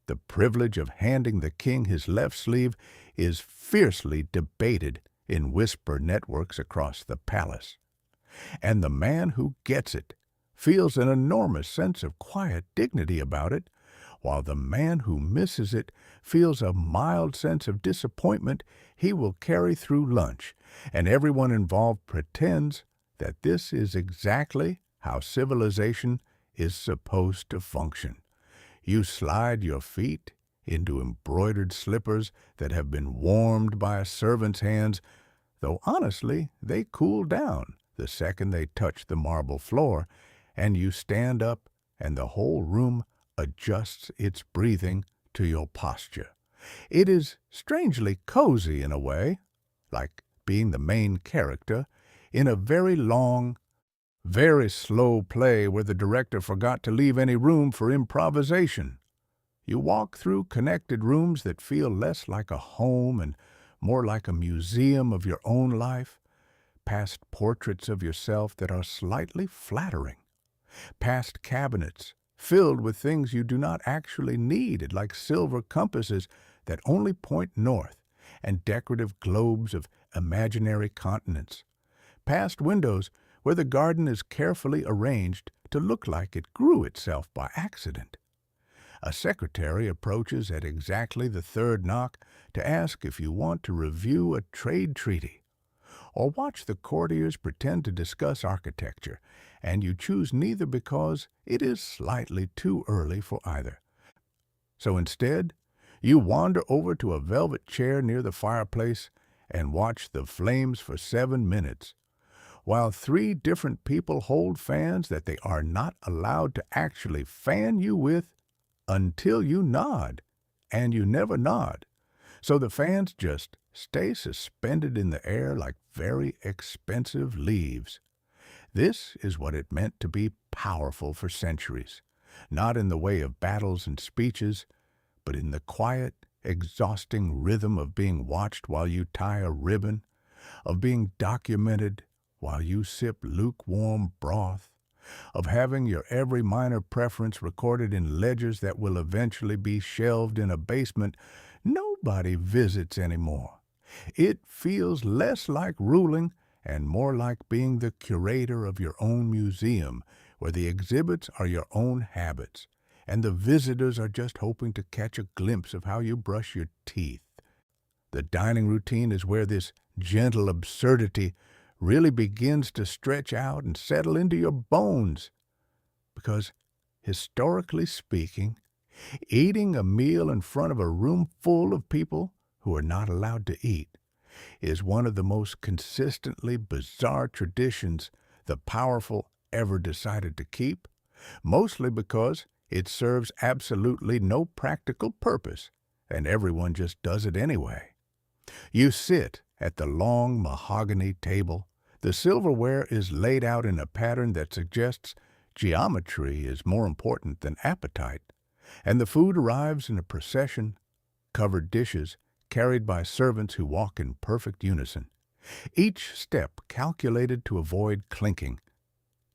The privilege of handing the king his left sleeve is fiercely debated in whisper networks across the palace, and the man who gets it feels an enormous sense of quiet dignity about it, while the man who misses it feels a mild sense of disappointment he will carry through lunch, and everyone involved pretends that this is exactly how civilization is supposed to function. You slide your feet into embroidered slippers that have been warmed by a servant's hands, though honestly they cool down the second they touch the marble floor, and you stand up and the whole room adjusts its breathing to your posture. It is strangely cozy in a way, like being the main character in a very long, very slow play where the director forgot to leave any room for improvisation. You walk through connected rooms that feel less like a home and more like a museum of your own life, past portraits of yourself that are slightly flattering, past cabinets filled with things you do not actually need, like silver compasses that only point north and decorative globes of imaginary continents, past windows where the garden is carefully arranged to look like it grew itself by accident. A secretary approaches at exactly the third knock to ask if you want to review a trade treaty, or watch the courtiers pretend to discuss architecture, and you choose neither because it is slightly too early for either. So instead, you wander over to a velvet chair near the fireplace and watch the flames for 7 minutes, while 3 different people hold fans that they are not allowed to actually fan you with until you nod, and you never nod. So the fans just stay suspended in the air like very expensive leaves. This is what it meant to be powerful for centuries, not in the way of battles and speeches, but in the quiet, exhausting rhythm of being watched while you tie a ribbon, of being documented while you sip lukewarm broth, of having your every minor preference recorded in ledgers that will eventually be shelved in a basement nobody visits anymore. It feels less like ruling and more like being the curator of your own museum, where the exhibits are your own habits, and the visitors are just hoping to catch a glimpse of how you brush your teeth. The dining routine is where this gentle absurdity really begins to stretch out and settle into your bones. Because, historically speaking, eating a meal in front of a room full of people who are not allowed to eat is one of the most consistently bizarre traditions the powerful ever decided to keep, mostly because it serves absolutely no practical purpose, and everyone just does it anyway. You sit at the long mahogany table. The silverware is laid out in a pattern that suggests geometry is more important than appetite, and the food arrives in a procession, covered dishes carried by servants who walk in perfect unison, each step calculated to avoid clinking,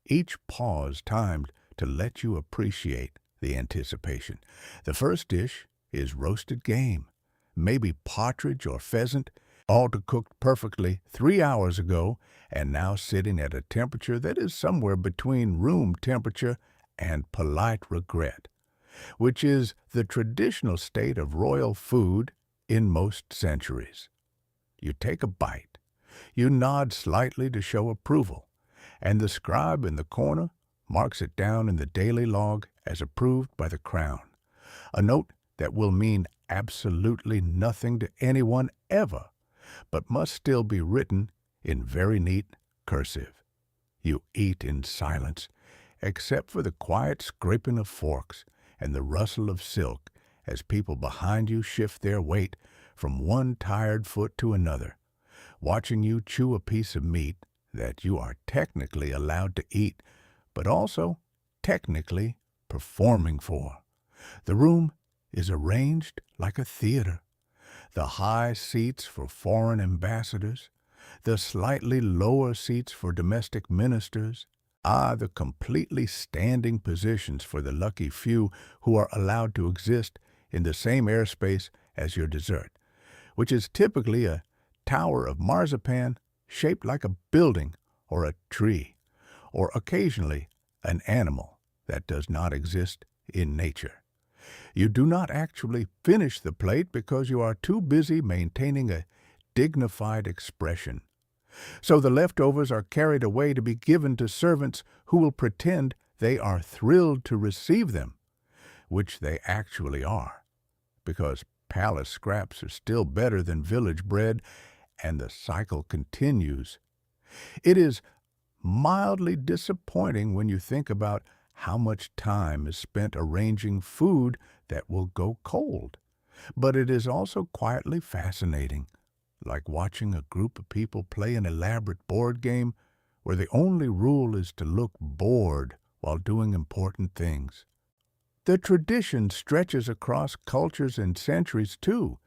each pause timed to let you appreciate the anticipation. The first dish is roasted game, maybe partridge or pheasant, all cooked perfectly 3 hours ago and now sitting at a temperature that is somewhere between room temperature and polite regret, which is the traditional state of royal food in most centuries. You take a bite, you nod slightly to show approval, and the scribe in the corner marks it down in the daily log as approved by the crown, a note that will mean absolutely nothing to anyone ever, but must still be written in very neat cursive. You eat in silence, except for the quiet scraping of forks and the rustle of silk as people behind you shift their weight from one tired foot to another, watching you chew a piece of meat that you are technically allowed to eat, but also technically performing for. The room is arranged like a theater. The high seats for foreign ambassadors, the slightly lower seats for domestic ministers, are the completely standing positions for the lucky few who are allowed to exist in the same airspace as your dessert, which is typically a tower of marzipan shaped like a building or a tree, or occasionally an animal that does not exist in nature. You do not actually finish the plate because you are too busy maintaining a dignified expression. So the leftovers are carried away to be given to servants who will pretend they are thrilled to receive them, which they actually are, because palace scraps are still better than village bread, and the cycle continues. It is mildly disappointing when you think about how much time is spent arranging food that will go cold. But it is also quietly fascinating, like watching a group of people play an elaborate board game where the only rule is to look bored while doing important things. The tradition stretches across cultures and centuries too,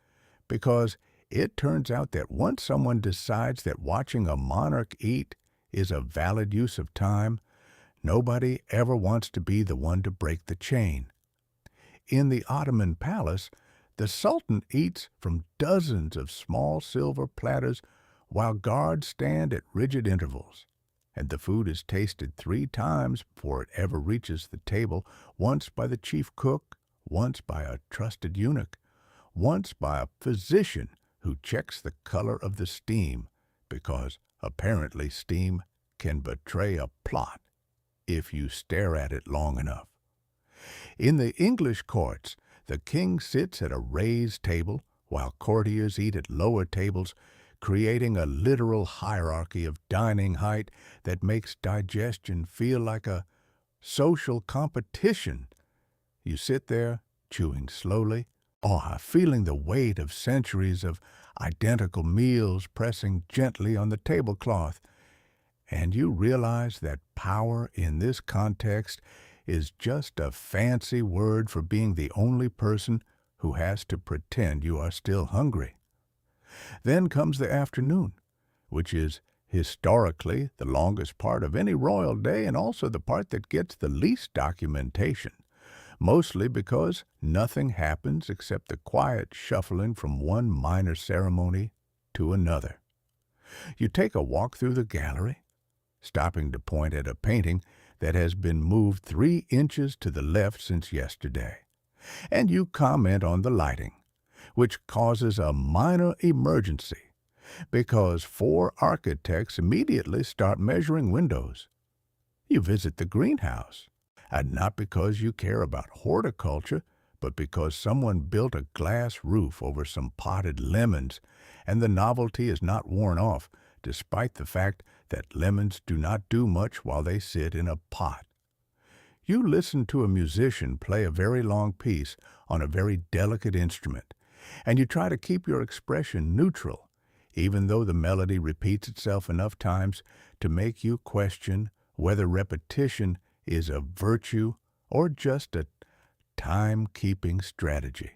because it turns out that once someone decides that watching a monarch eat is a valid use of time, nobody ever wants to be the one to break the chain. In the Ottoman palace, the Sultan eats from dozens of small silver platters while guards stand at rigid intervals. and the food is tasted 3 times before it ever reaches the table, once by the chief cook, once by a trusted eunuch, once by a physician who checks the color of the steam, because apparently steam can betray a plot if you stare at it long enough. In the English courts, the king sits at a raised table while courtiers eat at lower tables, creating a literal hierarchy of dining height that makes digestion feel like a social competition. You sit there, chewing slowly, feeling the weight of centuries of identical meals pressing gently on the tablecloth, and you realize that power in this context is just a fancy word for being the only person who has to pretend you are still hungry. Then comes the afternoon, which is historically the longest part of any royal day and also the part that gets the least documentation, mostly because nothing happens except the quiet shuffling from one minor ceremony to another. You take a walk through the gallery, stopping to point at a painting that has been moved 3 inches to the left since yesterday, and you comment on the lighting, which causes a minor emergency because 4 architects immediately start measuring windows. You visit the greenhouse, and not because you care about horticulture, but because someone built a glass roof over some potted lemons, and the novelty is not worn off, despite the fact that lemons do not do much while they sit in a pot. You listen to a musician play a very long piece on a very delicate instrument, and you try to keep your expression neutral, even though the melody repeats itself enough times to make you question whether repetition is a virtue or just a time-keeping strategy.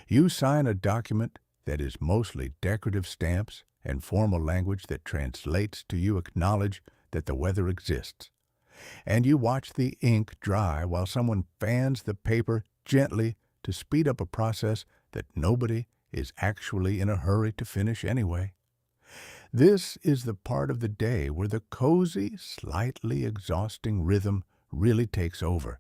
You sign a document that is mostly decorative stamps and formal language that translates to you acknowledge that the weather exists, and you watch the ink dry while someone fans the paper gently to speed up a process that nobody is actually in a hurry to finish anyway. This is the part of the day where the cozy, slightly exhausting rhythm really takes over,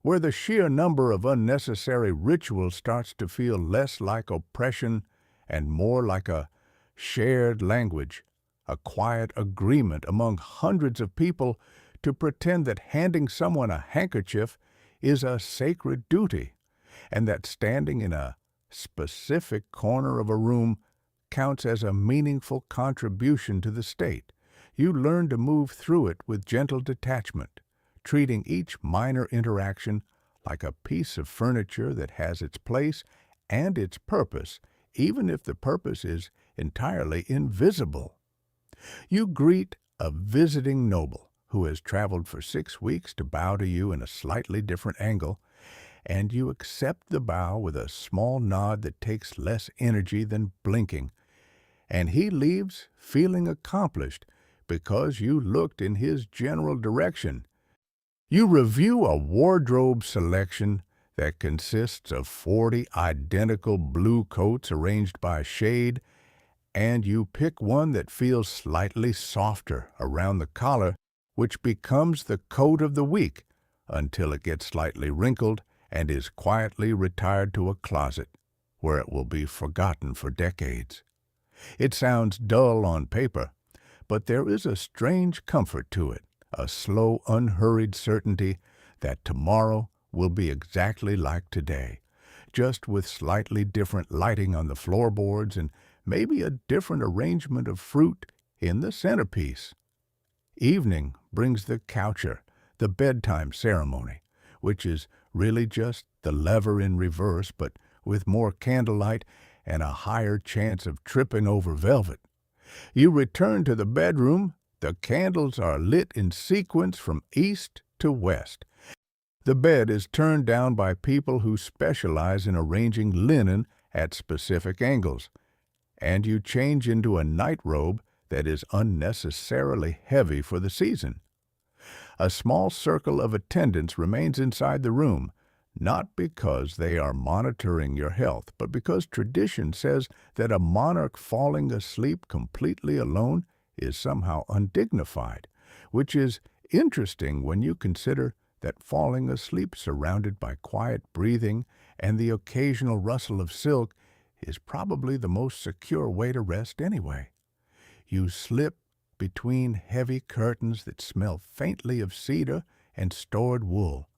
where the sheer number of unnecessary rituals starts to feel less like oppression and more like a shared language, a quiet agreement among hundreds of people to pretend that handing someone a handkerchief is a sacred duty, and that standing in a specific corner of a room counts as a meaningful contribution to the state. You learn to move through it with gentle detachment, treating each minor interaction like a piece of furniture that has its place and its purpose, even if the purpose is entirely invisible. You greet a visiting noble who has traveled for 6 weeks to bow to you in a slightly different angle, and you accept the bow with a small nod that takes less energy than blinking, and he leaves feeling accomplished because you looked in his general direction. You review a wardrobe selection that consists of 40 identical blue coats arranged by shade, and you pick one that feels slightly softer around the collar, which becomes the coat of the week until it gets slightly wrinkled and is quietly retired to a closet where it will be forgotten for decades. It sounds dull on paper, but there is a strange comfort to it, a slow, unhurried certainty that tomorrow will be exactly like today, just with slightly different lighting on the floorboards and maybe a different arrangement of fruit in the centerpiece. Evening brings the coucher, the bedtime ceremony, which is really just the lever in reverse, but with more candlelight and a higher chance of tripping over velvet. You return to the bedroom. The candles are lit in sequence from east to west. The bed is turned down by people who specialize in arranging linen at specific angles, and you change into a nightrobe that is unnecessarily heavy for the season. A small circle of attendants remains inside the room, not because they are monitoring your health, but because tradition says that a monarch falling asleep completely alone is somehow undignified, which is interesting when you consider that falling asleep surrounded by quiet breathing and the occasional rustle of silk is probably the most secure way to rest anyway. You slip between heavy curtains that smell faintly of cedar and stored wool,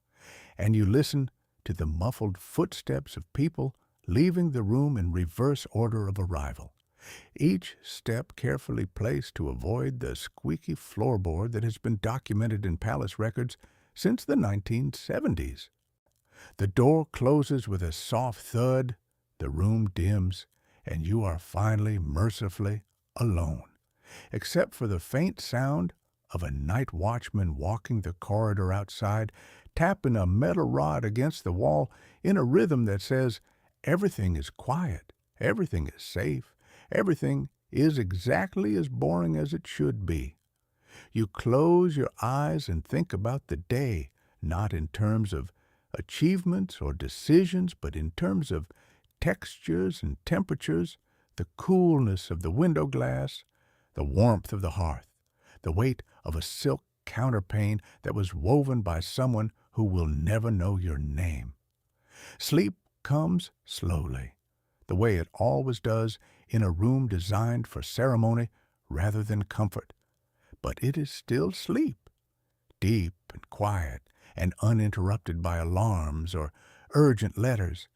and you listen to the muffled footsteps of people leaving the room in reverse order of arrival, each step carefully placed to avoid the squeaky floorboard that has been documented in palace records since the 1970s. The door closes with a soft thud, the room dims, and you are finally, mercifully, alone, except for the faint sound of a night watchman walking the corridor outside, tapping a metal rod against the wall in a rhythm that says, everything is quiet, everything is safe, everything is exactly as boring as it should be. You close your eyes and think about the day, not in terms of achievements or decisions, but in terms of textures and temperatures, the coolness of the window glass, the warmth of the hearth, the weight of a silk counterpane that was woven by someone who will never know your name. Sleep comes slowly, the way it always does in a room designed for ceremony rather than comfort. But it is still sleep, deep and quiet and uninterrupted by alarms or urgent letters,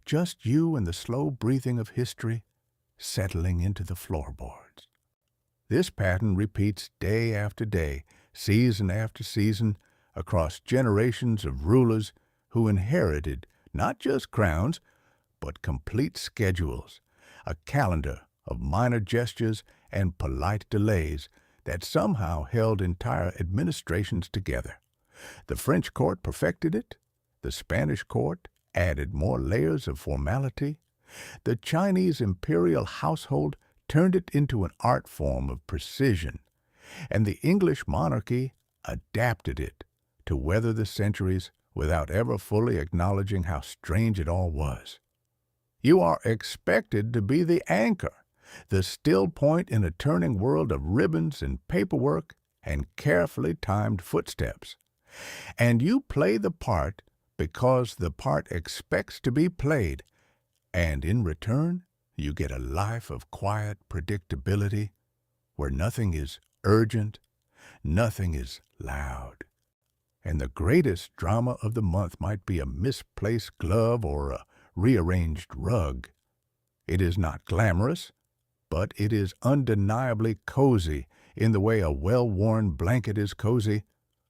just you and the slow breathing of history settling into the floorboards. This pattern repeats day after day, season after season, across generations of rulers who inherited not just crowns, but complete schedules, a calendar of minor gestures and polite delays that somehow held entire administrations together. The French court perfected it, the Spanish court added more layers of formality, the Chinese imperial household turned it into an art form of precision, and the English monarchy adapted it to weather the centuries without ever fully acknowledging how strange it all was. You are expected to be the anchor, the still point in a turning world of ribbons and paperwork and carefully timed footsteps. And you play the part because the part expects to be played, and in return, you get a life of quiet predictability where nothing is urgent, nothing is loud. And the greatest drama of the month might be a misplaced glove or a rearranged rug. It is not glamorous, but it is undeniably cozy in the way a well-worn blanket is cozy,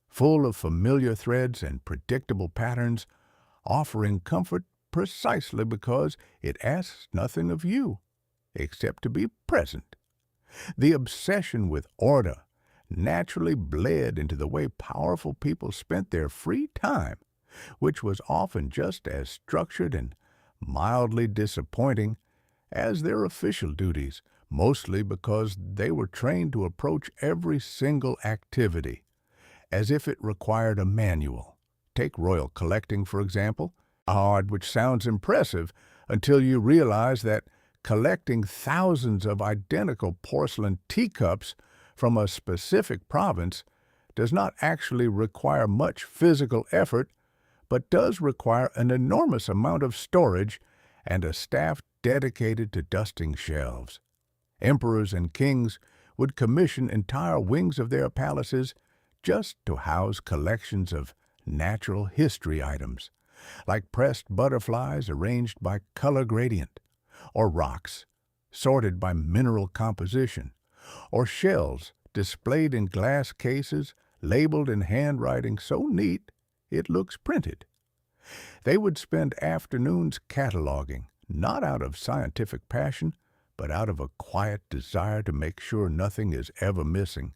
full of familiar threads and predictable patterns, offering comfort precisely because it asks nothing of you except to be present. The obsession with order naturally bled into the way powerful people spent their free time, which was often just as structured and mildly disappointing as their official duties, mostly because they were trained to approach every single activity as if it required a manual. Take royal collecting, for example, which sounds impressive until you realize that collecting thousands of identical porcelain teacups from a specific province does not actually require much physical effort, but does require an enormous amount of storage and a staff dedicated to dusting shelves. Emperors and kings would commission entire wings of their palaces just to house collections of natural history items, like pressed butterflies arranged by color gradient, or rocks sorted by mineral composition, or shells displayed in glass cases labeled in handwriting so neat it looks printed. They would spend afternoons cataloging, not out of scientific passion, but out of a quiet desire to make sure nothing is ever missing.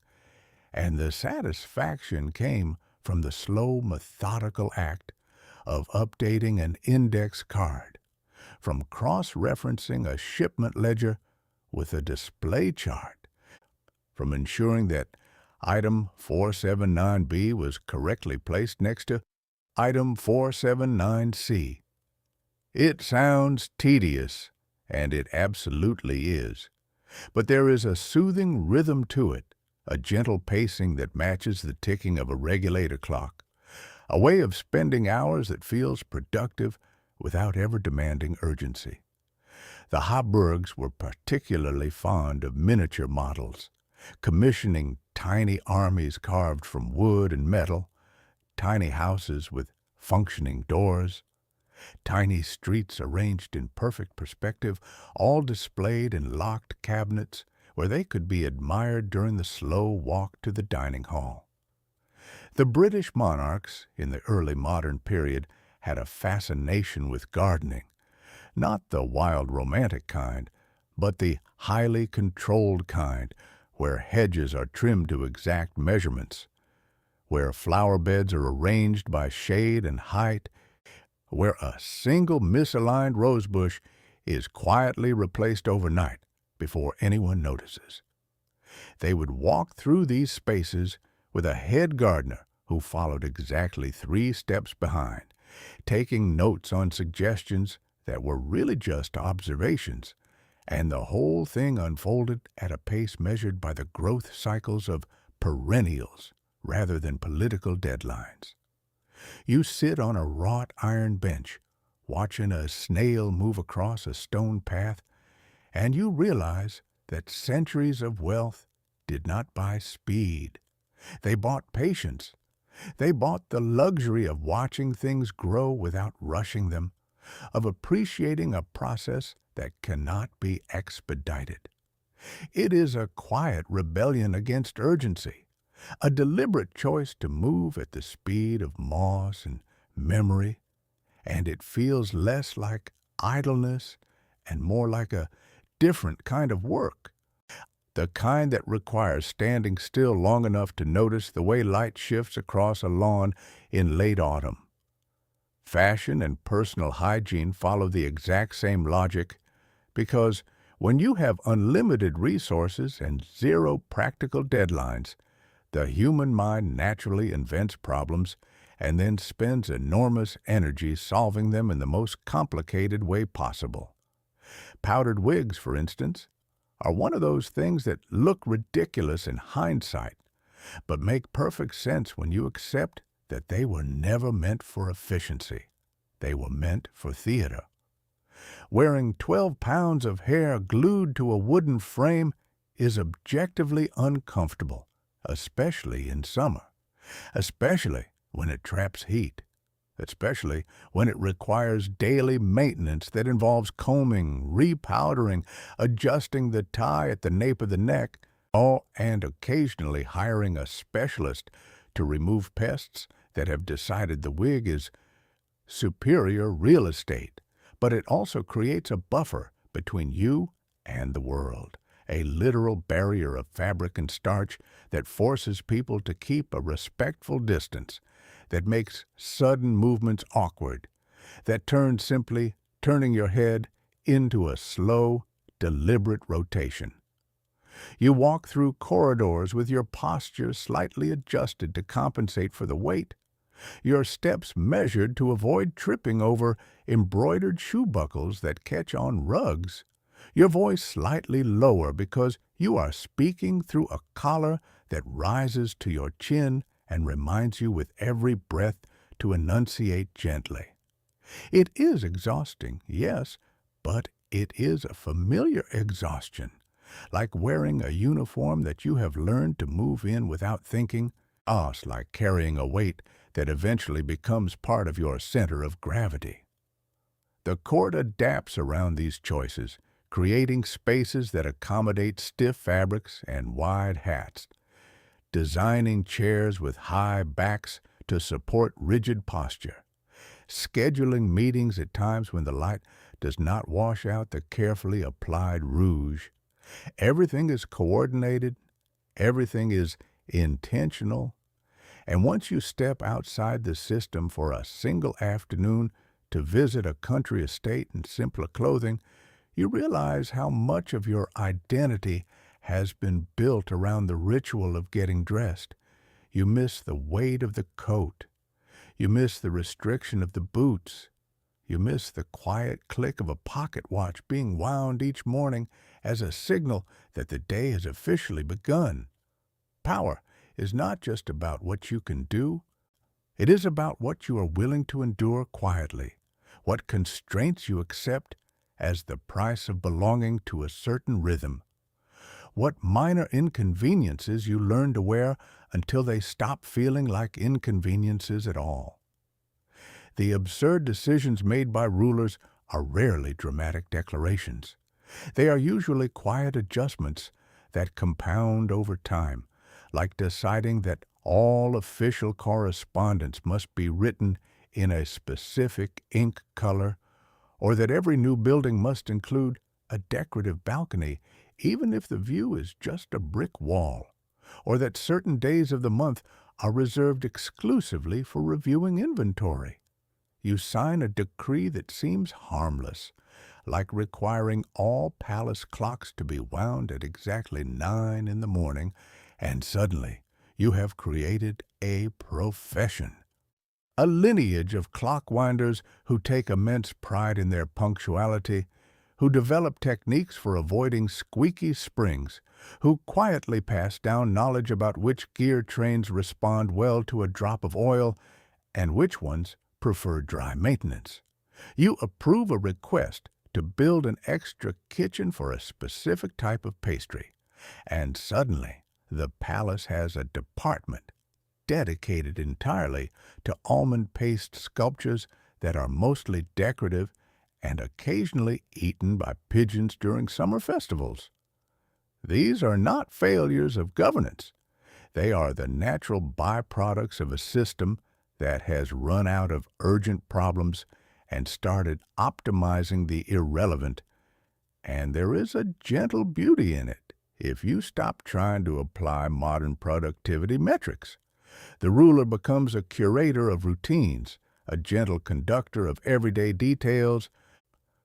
And the satisfaction came from the slow, methodical act of updating an index card, from cross-referencing a shipment ledger with a display chart, from ensuring that item 479B was correctly placed next to item 479C. It sounds tedious, and it absolutely is. But there is a soothing rhythm to it, a gentle pacing that matches the ticking of a regulator clock, a way of spending hours that feels productive without ever demanding urgency. The Habsburgs were particularly fond of miniature models, commissioning tiny armies carved from wood and metal, tiny houses with functioning doors, tiny streets arranged in perfect perspective, all displayed in locked cabinets where they could be admired during the slow walk to the dining hall. The British monarchs in the early modern period had a fascination with gardening, not the wild romantic kind, but the highly controlled kind where hedges are trimmed to exact measurements, where flower beds are arranged by shade and height, where a single misaligned rosebush is quietly replaced overnight before anyone notices. They would walk through these spaces with a head gardener who followed exactly 3 steps behind, taking notes on suggestions that were really just observations, and the whole thing unfolded at a pace measured by the growth cycles of perennials rather than political deadlines. You sit on a wrought iron bench, watching a snail move across a stone path, and you realize that centuries of wealth did not buy speed. They bought patience. They bought the luxury of watching things grow without rushing them, of appreciating a process that cannot be expedited. It is a quiet rebellion against urgency, a deliberate choice to move at the speed of moss and memory, and it feels less like idleness and more like a different kind of work, the kind that requires standing still long enough to notice the way light shifts across a lawn in late autumn. Fashion and personal hygiene follow the exact same logic because when you have unlimited resources and zero practical deadlines, the human mind naturally invents problems and then spends enormous energy solving them in the most complicated way possible. Powdered wigs, for instance, are one of those things that look ridiculous in hindsight, but make perfect sense when you accept that they were never meant for efficiency. They were meant for theater. Wearing 12 pounds of hair glued to a wooden frame is objectively uncomfortable, especially in summer, especially when it traps heat, especially when it requires daily maintenance that involves combing, repowdering, adjusting the tie at the nape of the neck, and occasionally hiring a specialist to remove pests that have decided the wig is superior real estate. But it also creates a buffer between you and the world, a literal barrier of fabric and starch that forces people to keep a respectful distance, that makes sudden movements awkward, that turns simply turning your head into a slow, deliberate rotation. You walk through corridors with your posture slightly adjusted to compensate for the weight, your steps measured to avoid tripping over embroidered shoe buckles that catch on rugs, your voice slightly lower because you are speaking through a collar that rises to your chin and reminds you with every breath to enunciate gently. It is exhausting, yes, but it is a familiar exhaustion, like wearing a uniform that you have learned to move in without thinking, like carrying a weight that eventually becomes part of your center of gravity. The court adapts around these choices, creating spaces that accommodate stiff fabrics and wide hats, designing chairs with high backs to support rigid posture, scheduling meetings at times when the light does not wash out the carefully applied rouge. Everything is coordinated, everything is intentional, and once you step outside the system for a single afternoon to visit a country estate in simpler clothing, you realize how much of your identity has been built around the ritual of getting dressed. You miss the weight of the coat. You miss the restriction of the boots. You miss the quiet click of a pocket watch being wound each morning as a signal that the day has officially begun. Power is not just about what you can do, it is about what you are willing to endure quietly, what constraints you accept as the price of belonging to a certain rhythm, what minor inconveniences you learn to wear until they stop feeling like inconveniences at all. The absurd decisions made by rulers are rarely dramatic declarations. They are usually quiet adjustments that compound over time, like deciding that all official correspondence must be written in a specific ink color, or that every new building must include a decorative balcony, even if the view is just a brick wall, or that certain days of the month are reserved exclusively for reviewing inventory. You sign a decree that seems harmless, like requiring all palace clocks to be wound at exactly 9 in the morning, and suddenly you have created a profession. A lineage of clock winders who take immense pride in their punctuality, who develop techniques for avoiding squeaky springs, who quietly pass down knowledge about which gear trains respond well to a drop of oil and which ones prefer dry maintenance. You approve a request to build an extra kitchen for a specific type of pastry, and suddenly the palace has a department dedicated entirely to almond paste sculptures that are mostly decorative and occasionally eaten by pigeons during summer festivals. These are not failures of governance. They are the natural byproducts of a system that has run out of urgent problems and started optimizing the irrelevant, and there is a gentle beauty in it if you stop trying to apply modern productivity metrics. The ruler becomes a curator of routines, a gentle conductor of everyday details,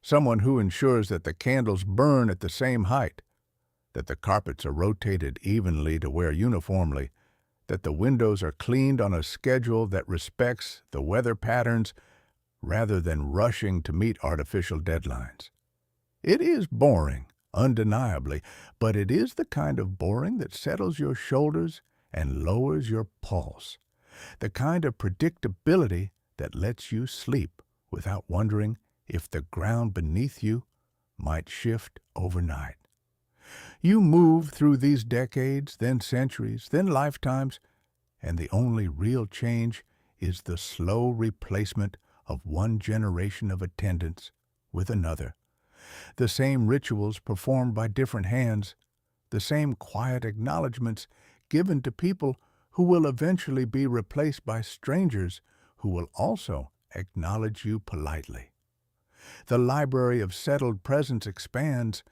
someone who ensures that the candles burn at the same height, that the carpets are rotated evenly to wear uniformly, that the windows are cleaned on a schedule that respects the weather patterns rather than rushing to meet artificial deadlines. It is boring, undeniably, but it is the kind of boring that settles your shoulders and lowers your pulse, the kind of predictability that lets you sleep without wondering if the ground beneath you might shift overnight. You move through these decades, then centuries, then lifetimes, and the only real change is the slow replacement of one generation of attendants with another. The same rituals performed by different hands, the same quiet acknowledgments given to people who will eventually be replaced by strangers who will also acknowledge you politely. The library of settled presence expands,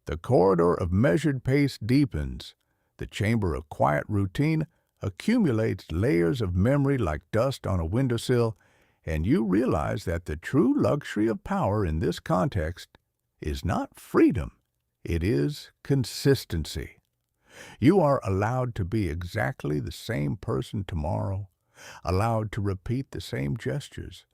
the corridor of measured pace deepens, the chamber of quiet routine accumulates layers of memory like dust on a windowsill, and you realize that the true luxury of power in this context is not freedom, it is consistency. You are allowed to be exactly the same person tomorrow, allowed to repeat the same gestures,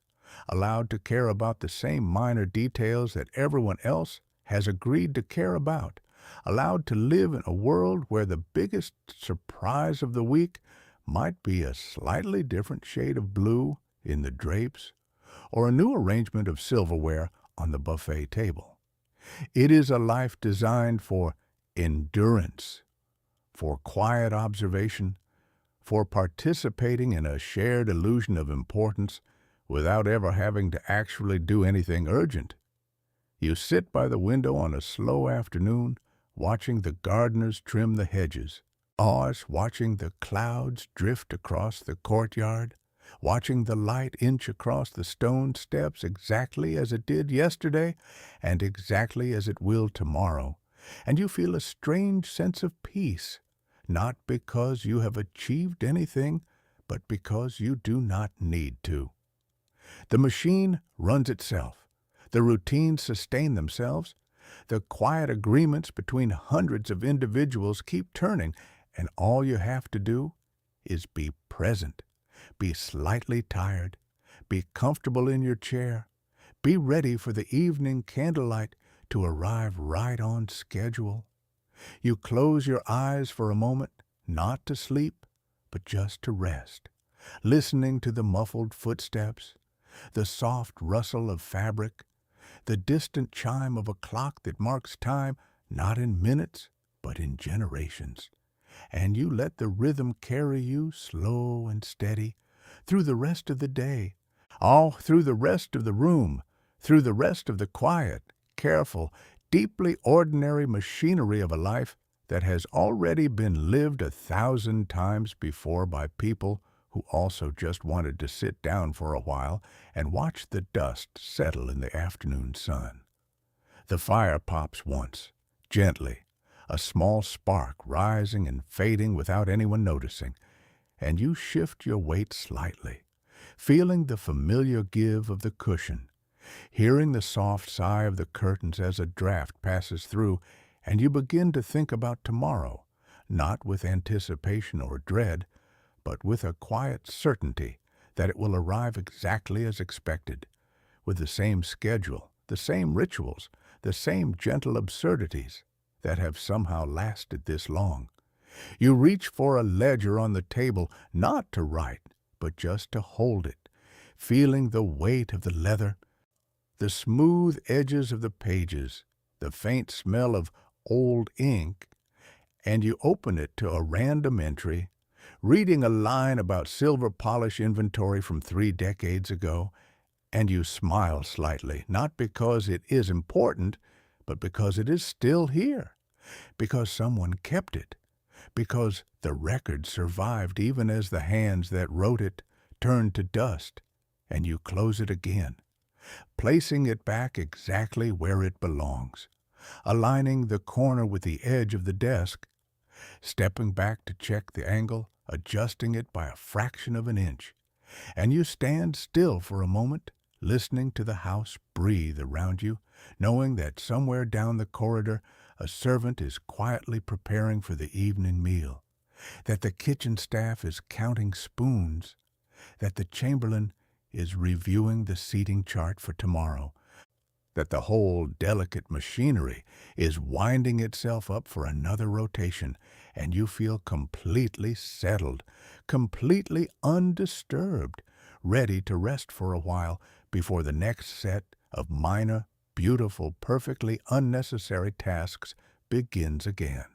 allowed to care about the same minor details that everyone else has agreed to care about, allowed to live in a world where the biggest surprise of the week might be a slightly different shade of blue in the drapes or a new arrangement of silverware on the buffet table. It is a life designed for endurance, for quiet observation, for participating in a shared illusion of importance without ever having to actually do anything urgent. You sit by the window on a slow afternoon, watching the gardeners trim the hedges, watching the clouds drift across the courtyard, watching the light inch across the stone steps exactly as it did yesterday and exactly as it will tomorrow, and you feel a strange sense of peace, not because you have achieved anything, but because you do not need to. The machine runs itself. The routines sustain themselves. The quiet agreements between hundreds of individuals keep turning, and all you have to do is be present, be slightly tired, be comfortable in your chair, Be ready for the evening candlelight to arrive right on schedule. You close your eyes for a moment, not to sleep, but just to rest, listening to the muffled footsteps, the soft rustle of fabric, the distant chime of a clock that marks time not in minutes, but in generations. And you let the rhythm carry you slow and steady through the rest of the day, all through the rest of the room, through the rest of the quiet, careful, deeply ordinary machinery of a life that has already been lived 1,000 times before by people who also just wanted to sit down for a while and watch the dust settle in the afternoon sun. The fire pops once, gently, a small spark rising and fading without anyone noticing, and you shift your weight slightly, feeling the familiar give of the cushion, hearing the soft sigh of the curtains as a draft passes through, and you begin to think about tomorrow, not with anticipation or dread, but with a quiet certainty that it will arrive exactly as expected, with the same schedule, the same rituals, the same gentle absurdities that have somehow lasted this long. You reach for a ledger on the table, not to write, but just to hold it, feeling the weight of the leather, the smooth edges of the pages, the faint smell of old ink, and you open it to a random entry, reading a line about silver polish inventory from 3 decades ago, and you smile slightly, not because it is important, but because it is still here, because someone kept it, because the record survived even as the hands that wrote it turned to dust, and you close it again, placing it back exactly where it belongs, aligning the corner with the edge of the desk, stepping back to check the angle, adjusting it by a fraction of an inch, and you stand still for a moment, listening to the house breathe around you, knowing that somewhere down the corridor a servant is quietly preparing for the evening meal, that the kitchen staff is counting spoons, that the chamberlain is reviewing the seating chart for tomorrow, that the whole delicate machinery is winding itself up for another rotation, and you feel completely settled, completely undisturbed, ready to rest for a while before the next set of minor, beautiful, perfectly unnecessary tasks begins again.